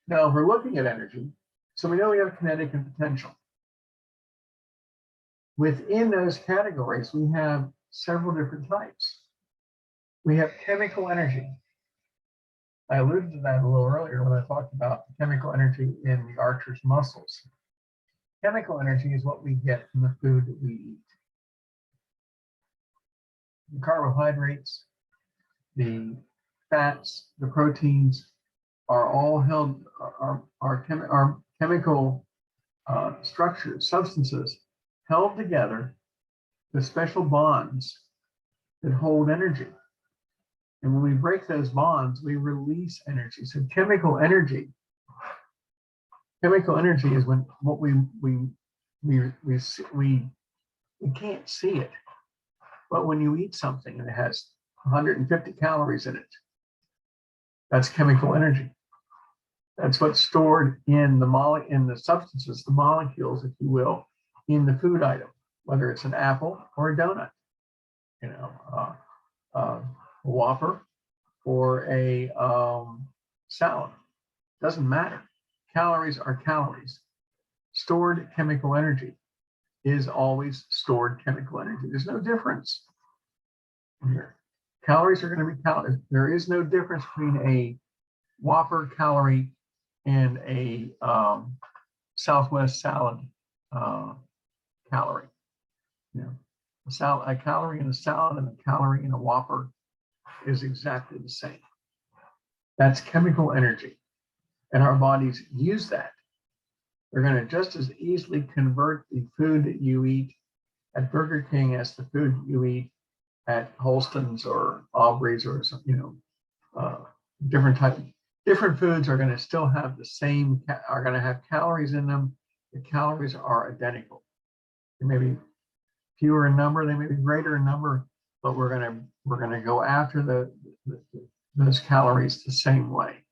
now we're looking at energy. So we know we have kinetic and potential. Within those categories, we have several different types. We have chemical energy. I alluded to that a little earlier when I talked about the chemical energy in the archer's muscles. Chemical energy is what we get from the food that we eat. The carbohydrates, the fats, the proteins are all held, our chemical structures, substances held together with special bonds that hold energy. And when we break those bonds, we release energy. So chemical energy is when what we can't see it, but when you eat something and it has 150 calories in it, that's chemical energy. That's what's stored in the substances, the molecules, if you will, in the food item, whether it's an apple or a donut, a Whopper or a salad. Doesn't matter. Calories are calories. Stored chemical energy is always stored chemical energy. There's no difference here. Calories are going to be calories. There is no difference between a Whopper calorie and a Southwest salad calorie. A calorie in a salad and a calorie in a Whopper is exactly the same. That's chemical energy. And our bodies use that. They're going to just as easily convert the food that you eat at Burger King as the food that you eat at Holston's or Aubrey's or some, different foods are going to still have the same, are going to have calories in them. The calories are identical. They may be fewer in number, they may be greater in number, but we're going to go after those calories the same way.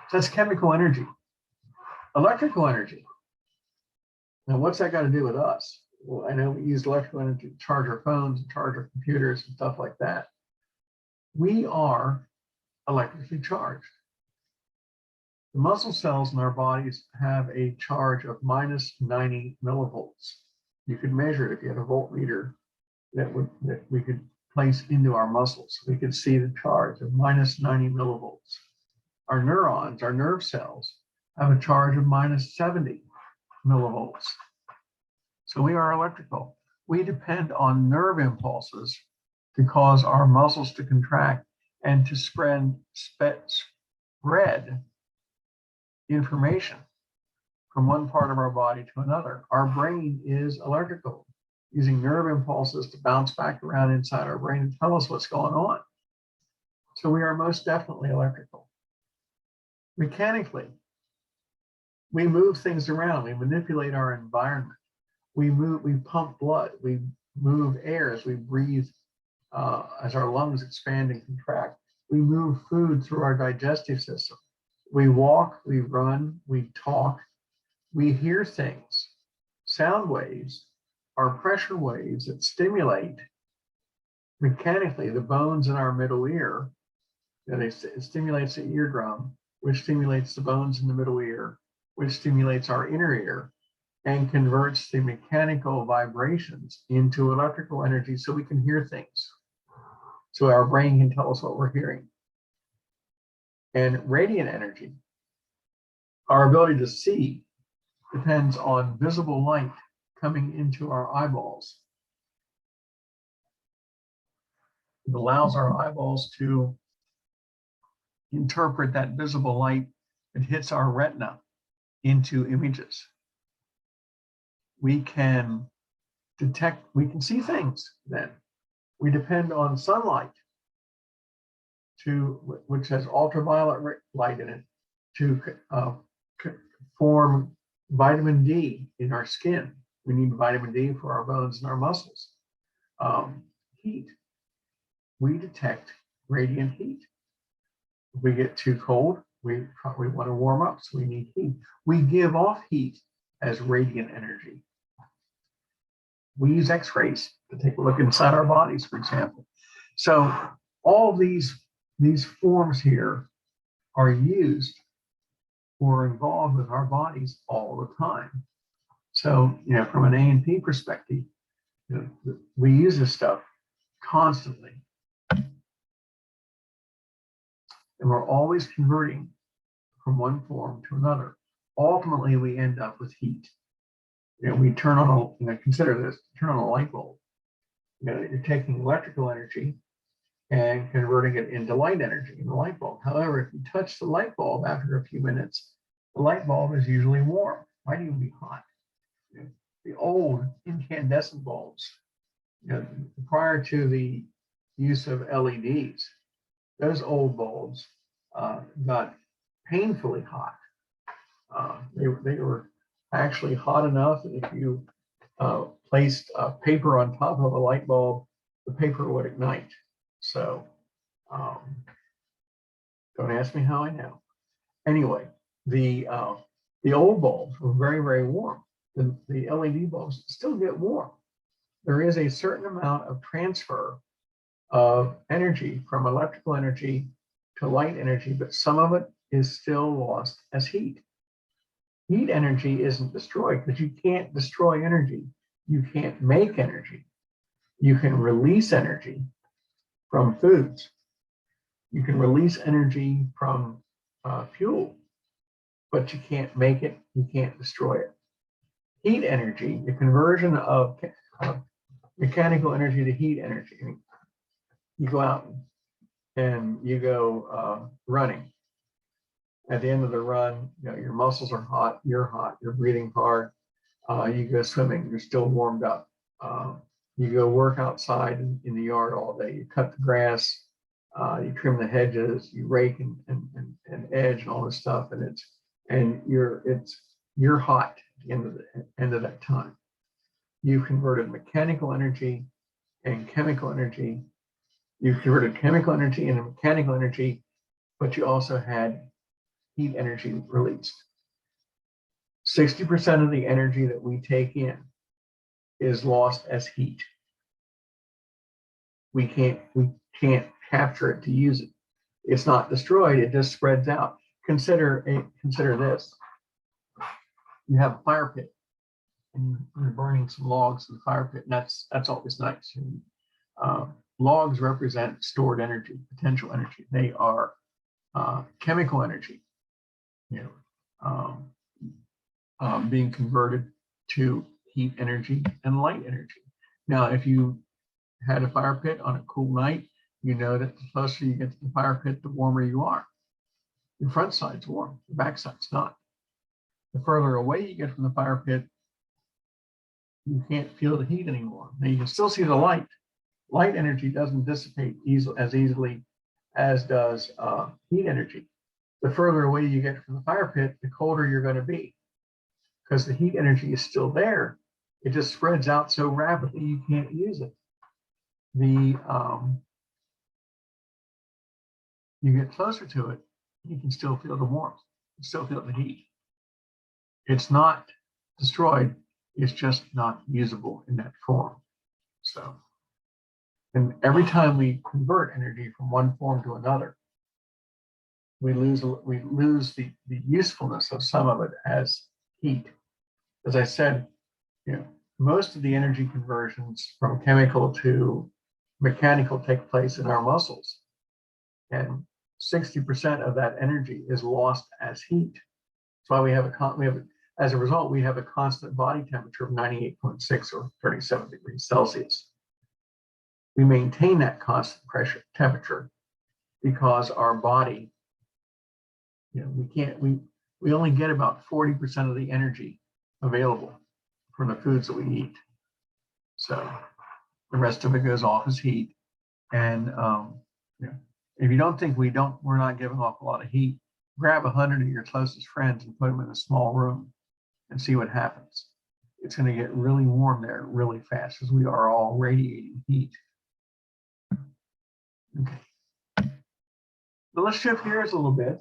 So that's chemical energy. Electrical energy. Now, what's that got to do with us? Well, I know we use electrical energy to charge our phones and charge our computers and stuff like that. We are electrically charged. The muscle cells in our bodies have a charge of minus 90 millivolts. You could measure it if you had a voltmeter that we could place into our muscles. We could see the charge of minus 90 millivolts. Our neurons, our nerve cells, have a charge of minus 70 millivolts. So we are electrical. We depend on nerve impulses to cause our muscles to contract and to spread information from one part of our body to another. Our brain is electrical, using nerve impulses to bounce back around inside our brain and tell us what's going on. So we are most definitely electrical. Mechanically, we move things around. We manipulate our environment. We pump blood. We move air as we breathe, as our lungs expand and contract. We move food through our digestive system. We walk, we run, we talk, we hear things. Sound waves are pressure waves that stimulate mechanically the bones in our middle ear. It stimulates the eardrum, which stimulates the bones in the middle ear, which stimulates our inner ear and converts the mechanical vibrations into electrical energy so we can hear things. So our brain can tell us what we're hearing. And radiant energy, our ability to see, depends on visible light coming into our eyeballs. It allows our eyeballs to interpret that visible light that hits our retina into images. We can detect, we can see things then. We depend on sunlight, which has ultraviolet light in it, to form vitamin D in our skin. We need vitamin D for our bones and our muscles. Heat. We detect radiant heat. If we get too cold, we want to warm up, so we need heat. We give off heat as radiant energy. We use X-rays to take a look inside our bodies, for example. So all these forms here are used or involved with our bodies all the time. So, from an A&P perspective, we use this stuff constantly. And we're always converting from one form to another. Ultimately, we end up with heat. We turn on consider this, turn on a light bulb. You're taking electrical energy and converting it into light energy in the light bulb. However, if you touch the light bulb after a few minutes, the light bulb is usually warm. Might even be hot. The old incandescent bulbs, prior to the use of LEDs, those old bulbs got painfully hot. They were actually hot enough that if you placed paper on top of a light bulb, the paper would ignite. So don't ask me how I know. Anyway, the old bulbs were very, very warm. The LED bulbs still get warm. There is a certain amount of transfer of energy from electrical energy to light energy, but some of it is still lost as heat. Heat energy isn't destroyed because you can't destroy energy. You can't make energy. You can release energy from foods. You can release energy from fuel, but you can't make it. You can't destroy it. Heat energy, the conversion of mechanical energy to heat energy. You go out and you go running. At the end of the run, your muscles are hot, you're breathing hard. You go swimming, you're still warmed up. You go work outside in the yard all day. You cut the grass, you trim the hedges, you rake and edge and all this stuff, and you're hot at the end of that time. You've converted mechanical energy and chemical energy. You've converted chemical energy into mechanical energy, but you also had heat energy released. 60% of the energy that we take in is lost as heat. We can't capture it to use it. It's not destroyed, it just spreads out. Consider this. You have a fire pit and you're burning some logs in the fire pit, and that's always nice. Logs represent stored energy, potential energy. They are chemical energy, being converted to heat energy and light energy. Now, if you had a fire pit on a cool night You know that the closer you get to the fire pit, the warmer you are. Your front side's warm, the back side's not. The further away you get from the fire pit, you can't feel the heat anymore. Now you can still see the light. Light energy doesn't dissipate as easily as does heat energy. The further away you get from the fire pit, the colder you're going to be, because the heat energy is still there. It just spreads out so rapidly you can't use it. You get closer to it, you can still feel the warmth, you still feel the heat. It's not destroyed, it's just not usable in that form. So, and every time we convert energy from one form to another, we lose the usefulness of some of it as heat. As I said, most of the energy conversions from chemical to mechanical take place in our muscles. And 60% of that energy is lost as heat. That's why as a result, we have a constant body temperature of 98.6 or 37 degrees Celsius. We maintain that constant temperature because our body, we only get about 40% of the energy available from the foods that we eat. So the rest of it goes off as heat. And if you don't think we're not giving off a lot of heat, grab 100 of your closest friends and put them in a small room and see what happens. It's going to get really warm there really fast because we are all radiating heat. Okay. So let's shift gears a little bit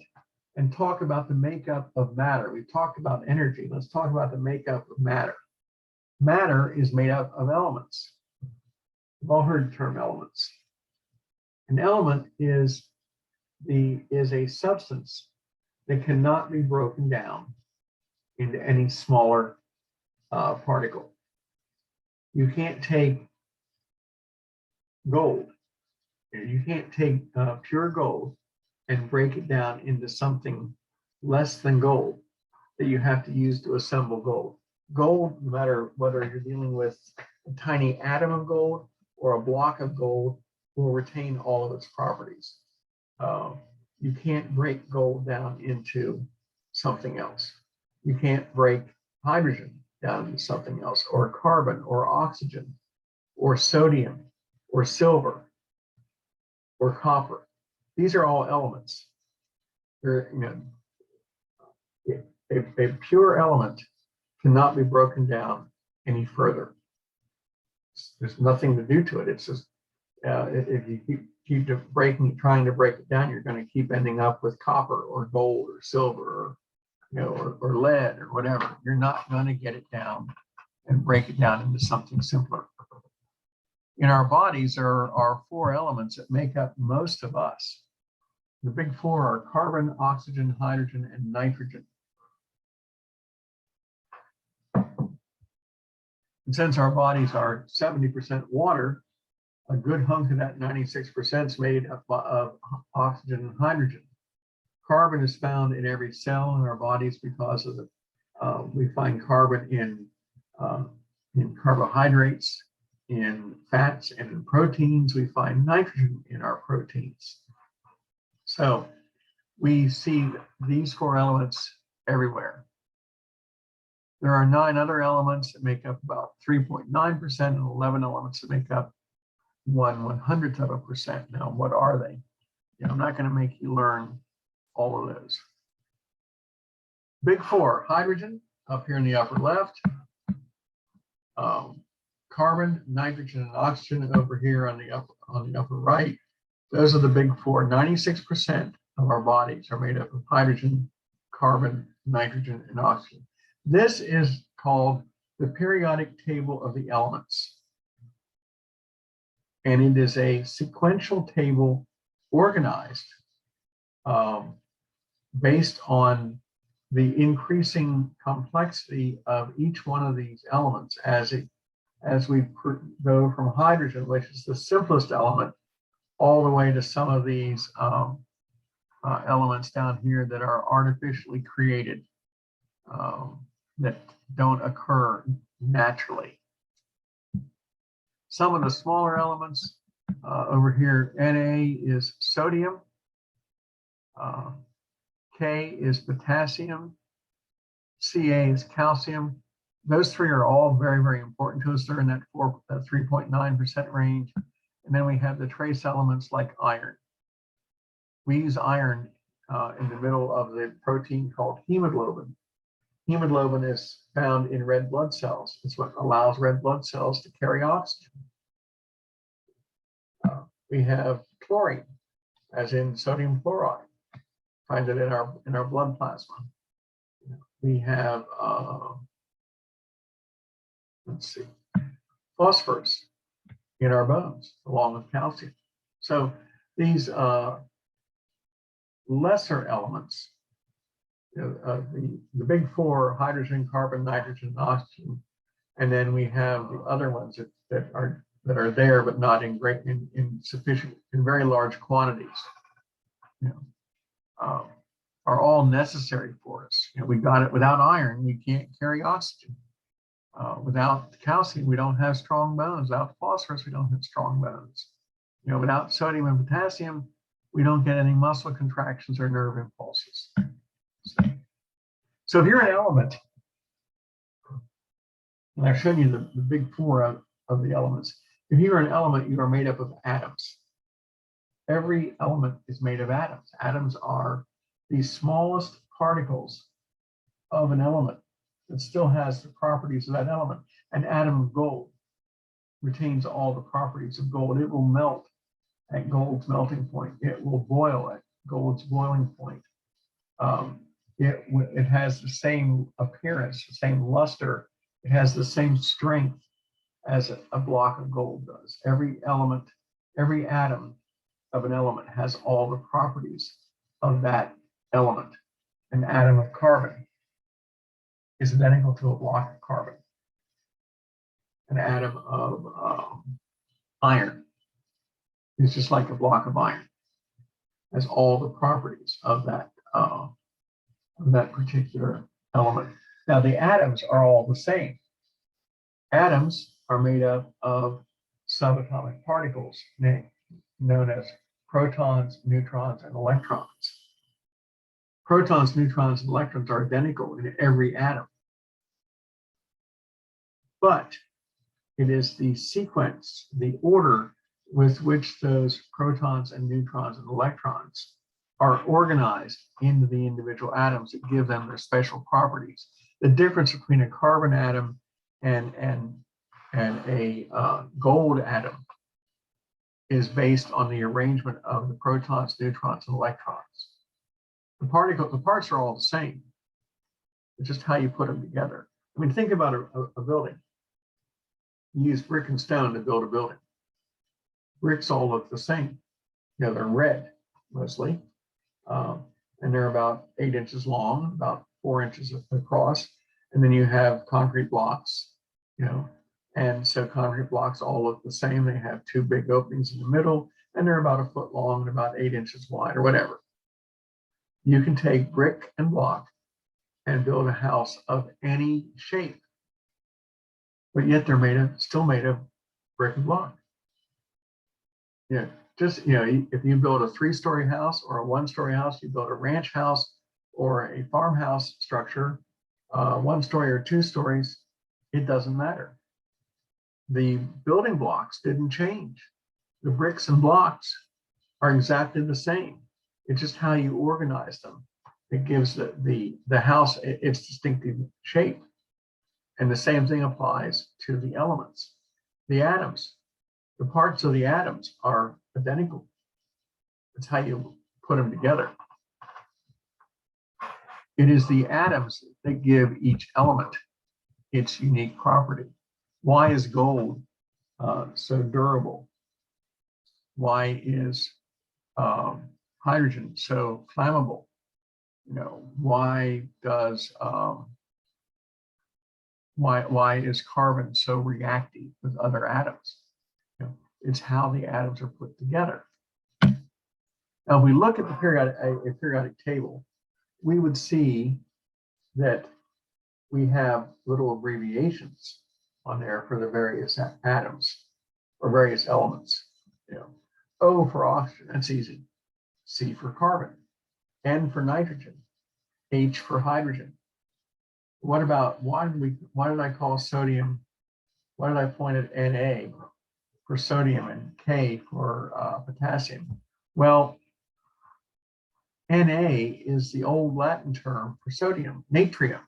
and talk about the makeup of matter. We've talked about energy. Let's talk about the makeup of matter. Matter is made up of elements. We've all heard the term elements. An element is a substance that cannot be broken down into any smaller particle. You can't take gold. You can't take pure gold and break it down into something less than gold that you have to use to assemble gold. Gold, no matter whether you're dealing with a tiny atom of gold or a block of gold, will retain all of its properties. You can't break gold down into something else. You can't break hydrogen down into something else, or carbon, or oxygen, or sodium, or silver, or copper. These are all elements. They're, a pure element cannot be broken down any further. There's nothing to do to it. It's just if you keep trying to break it down, you're going to keep ending up with copper or gold or silver or lead or whatever. You're not going to get it down and break it down into something simpler. In our bodies, there are 4 elements that make up most of us. The big 4 are carbon, oxygen, hydrogen, and nitrogen. And since our bodies are 70% water, a good hunk of that 96% is made up of oxygen and hydrogen. Carbon is found in every cell in our bodies because of we find carbon in carbohydrates, in fats, and in proteins. We find nitrogen in our proteins. So we see these 4 elements everywhere. There are 9 other elements that make up about 3.9% and 11 elements that make up 1/100th of a percent. Now, what are they? I'm not going to make you learn all of those. Big 4, hydrogen up here in the upper left, carbon, nitrogen, and oxygen over here on the upper right. Those are the big 4. 96% of our bodies are made up of hydrogen, carbon, nitrogen, and oxygen. This is called the periodic table of the elements. And it is a sequential table organized based on the increasing complexity of each one of these elements as we go from hydrogen, which is the simplest element, all the way to some of these elements down here that are artificially created, that don't occur naturally. Some of the smaller elements Over here, Na is sodium, K is potassium, Ca is calcium. Those three are all very, very important to us. They're in that 3.9% range. And then we have the trace elements like iron. We use iron in the middle of the protein called hemoglobin. Hemoglobin is found in red blood cells. It's what allows red blood cells to carry oxygen. We have chlorine, as in sodium chloride. Find it in our blood plasma. We have let's see, phosphorus in our bones, along with calcium. So these lesser elements, the big four: hydrogen, carbon, nitrogen, and oxygen, and then we have the other ones that are there but not in very large quantities. Are all necessary for us. We got it. Without iron, we can't carry oxygen. Without calcium, we don't have strong bones. Without phosphorus, we don't have strong bones. Without sodium and potassium, we don't get any muscle contractions or nerve impulses. So if you're an element, and I've shown you the big four of the elements. If you're an element, you are made up of atoms. Every element is made of atoms. Atoms are the smallest particles of an element that still has the properties of that element. An atom of gold retains all the properties of gold. It will melt at gold's melting point. It will boil at gold's boiling point. It has the same appearance, the same luster. It has the same strength as a block of gold does. Every element, every atom of an element has all the properties of that element. An atom of carbon is identical to a block of carbon. An atom of iron is just like a block of iron. Has all the properties of that particular element. Now the atoms are all the same. Atoms are made up of subatomic particles known as protons, neutrons, and electrons. Protons, neutrons, and electrons are identical in every atom. But it is the sequence, the order with which those protons and neutrons and electrons are organized into the individual atoms that give them their special properties. The difference between a carbon atom and a gold atom is based on the arrangement of the protons, neutrons, and electrons. The parts are all the same. It's just how you put them together. I mean, think about a building. You use brick and stone to build a building. Bricks all look the same. They're red mostly, and they're about 8 inches long, about 4 inches across. And then you have concrete blocks, and so concrete blocks all look the same. They have two big openings in the middle, and they're about 1 foot long and about 8 inches wide or whatever. You can take brick and block and build a house of any shape, but yet they're still made of brick and block. If you build a 3-story house or a 1-story house, you build a ranch house or a farmhouse structure, 1 story or 2 stories, it doesn't matter. The building blocks didn't change. The bricks and blocks are exactly the same. It's just how you organize them. It gives the house its distinctive shape. And the same thing applies to the elements. The atoms, the parts of the atoms are identical. It's how you put them together. It is the atoms that give each element its unique property. Why is gold so durable? Why is hydrogen so flammable? Why is carbon so reactive with other atoms? It's how the atoms are put together. Now, if we look at the periodic table, we would see that we have little abbreviations on there for the various atoms or various elements. You know, O for oxygen, that's easy. C for carbon, N for nitrogen, H for hydrogen. What about, why did I call sodium, why did I point at Na for sodium and K for potassium? Well, Na is the old Latin term for sodium, natrium.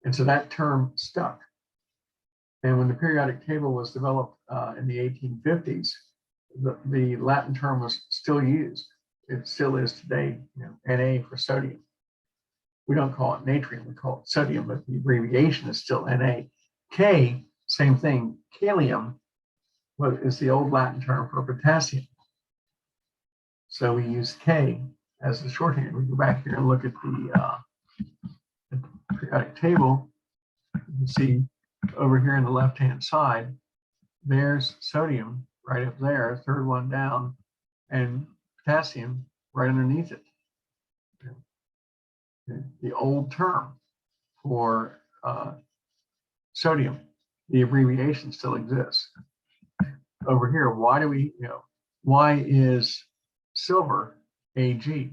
And so that term stuck. And when the periodic table was developed in the 1850s, the Latin term was still used. It still is today, Na for sodium. We don't call it natrium, we call it sodium, but the abbreviation is still Na. K, same thing, kalium is the old Latin term for potassium. So we use K as the shorthand. We go back here and look at the periodic table. You can see over here on the left-hand side, there's sodium right up there, third one down, and potassium right underneath it. The old term for sodium, the abbreviation still exists. Over here, why do we, why is silver Ag?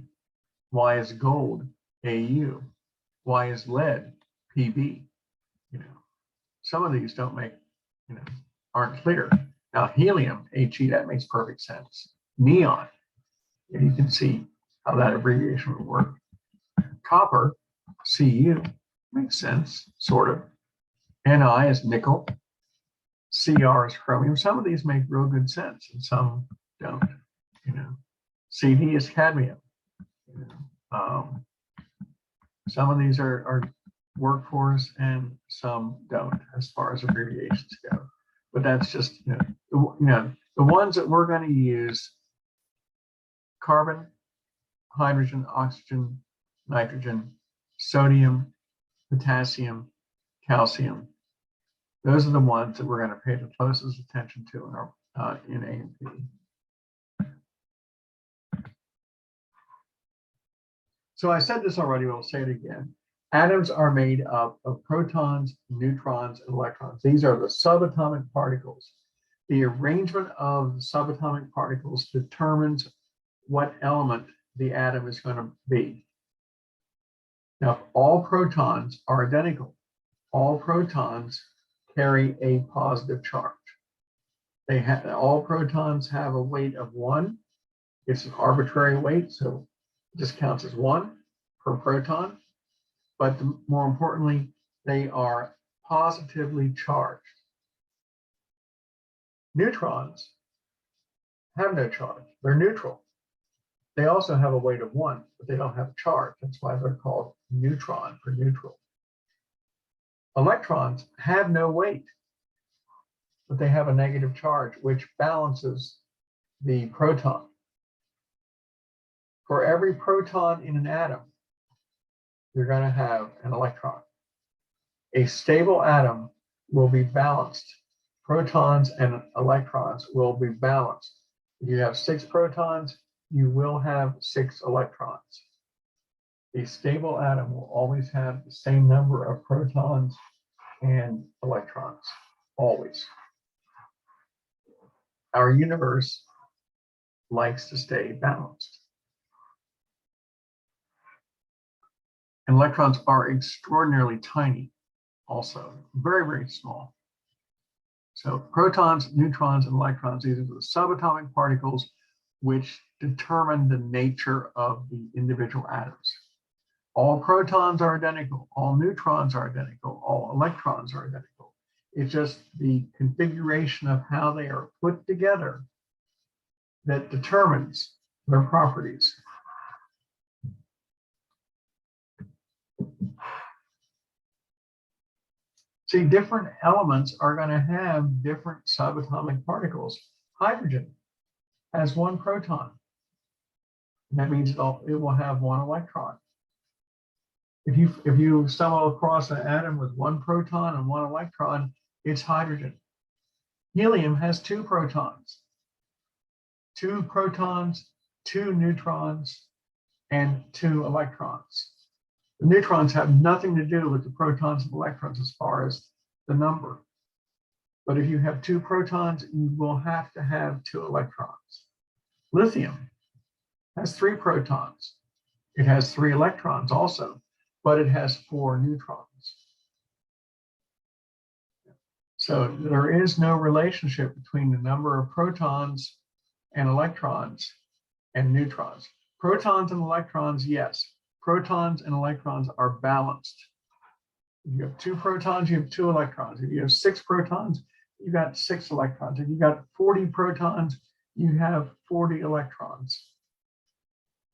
Why is gold Au? Why is lead Pb? Some of these don't make, aren't clear. Now helium He, that makes perfect sense. Neon, you can see how that abbreviation would work. Copper, Cu, makes sense, sort of. Ni is nickel. Cr is chromium. Some of these make real good sense, and some don't. Cd is cadmium. Some of these are work for us, and some don't, as far as abbreviations go. But that's just the ones that we're going to use: carbon, hydrogen, oxygen, nitrogen, sodium, potassium, calcium. Those are the ones that we're going to pay the closest attention to in our in A&P. So I said this already, but I'll say it again. Atoms are made up of protons, neutrons, and electrons. These are the subatomic particles. The arrangement of the subatomic particles determines what element the atom is going to be. Now, if all protons are identical, all protons carry a positive charge. All protons have a weight of 1. It's an arbitrary weight, so it just counts as 1 per proton. But more importantly, they are positively charged. Neutrons have no charge. They're neutral. They also have a weight of 1, but they don't have a charge. That's why they're called neutron, for neutral. Electrons have no weight, but they have a negative charge, which balances the proton. For every proton in an atom, you're going to have an electron. A stable atom will be balanced. Protons and electrons will be balanced. If you have 6 protons, you will have 6 electrons. A stable atom will always have the same number of protons and electrons, always. Our universe likes to stay balanced. And electrons are extraordinarily tiny, also, very, very small. So protons, neutrons, and electrons, these are the subatomic particles which determine the nature of the individual atoms. All protons are identical, all neutrons are identical, all electrons are identical. It's just the configuration of how they are put together that determines their properties. See, different elements are going to have different subatomic particles. Hydrogen has 1 proton. That means it will have 1 electron. If you stumble across an atom with 1 proton and 1 electron, it's hydrogen. Helium has 2 protons. 2 protons, 2 neutrons, and 2 electrons. The neutrons have nothing to do with the protons and electrons as far as the number. But if you have 2 protons, you will have to have 2 electrons. Lithium has 3 protons. It has 3 electrons also, but it has 4 neutrons. So there is no relationship between the number of protons and electrons and neutrons. Protons and electrons, yes. Protons and electrons are balanced. If you have 2 protons, you have 2 electrons. If you have 6 protons, you got 6 electrons. If you got 40 protons, you have 40 electrons.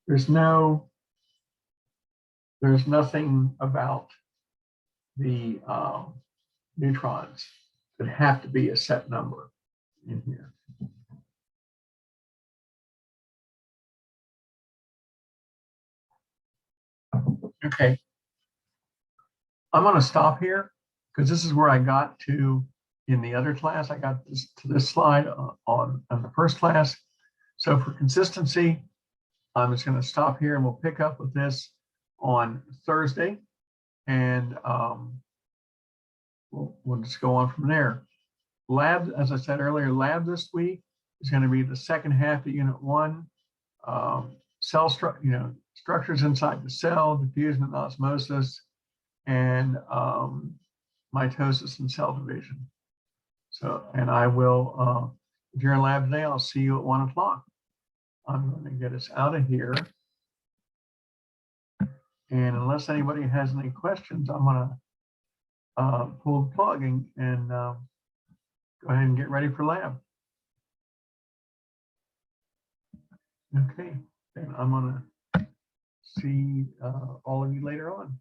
There's nothing about the neutrons that have to be a set number in here. Okay. I'm going to stop here because this is where I got to in the other class. I got to this slide on the first class. So for consistency, I'm just going to stop here and we'll pick up with this on Thursday. And we'll just go on from there. Lab, as I said earlier, lab this week is going to be the second half of Unit 1. Cell structure, structures inside the cell, diffusion and osmosis, and mitosis and cell division. So, and I will, if you're in lab today, I'll see you at 1 o'clock. I'm going to get us out of here. And unless anybody has any questions, I'm going to pull the plug and go ahead and get ready for lab. Okay, and I'm going to see all of you later on.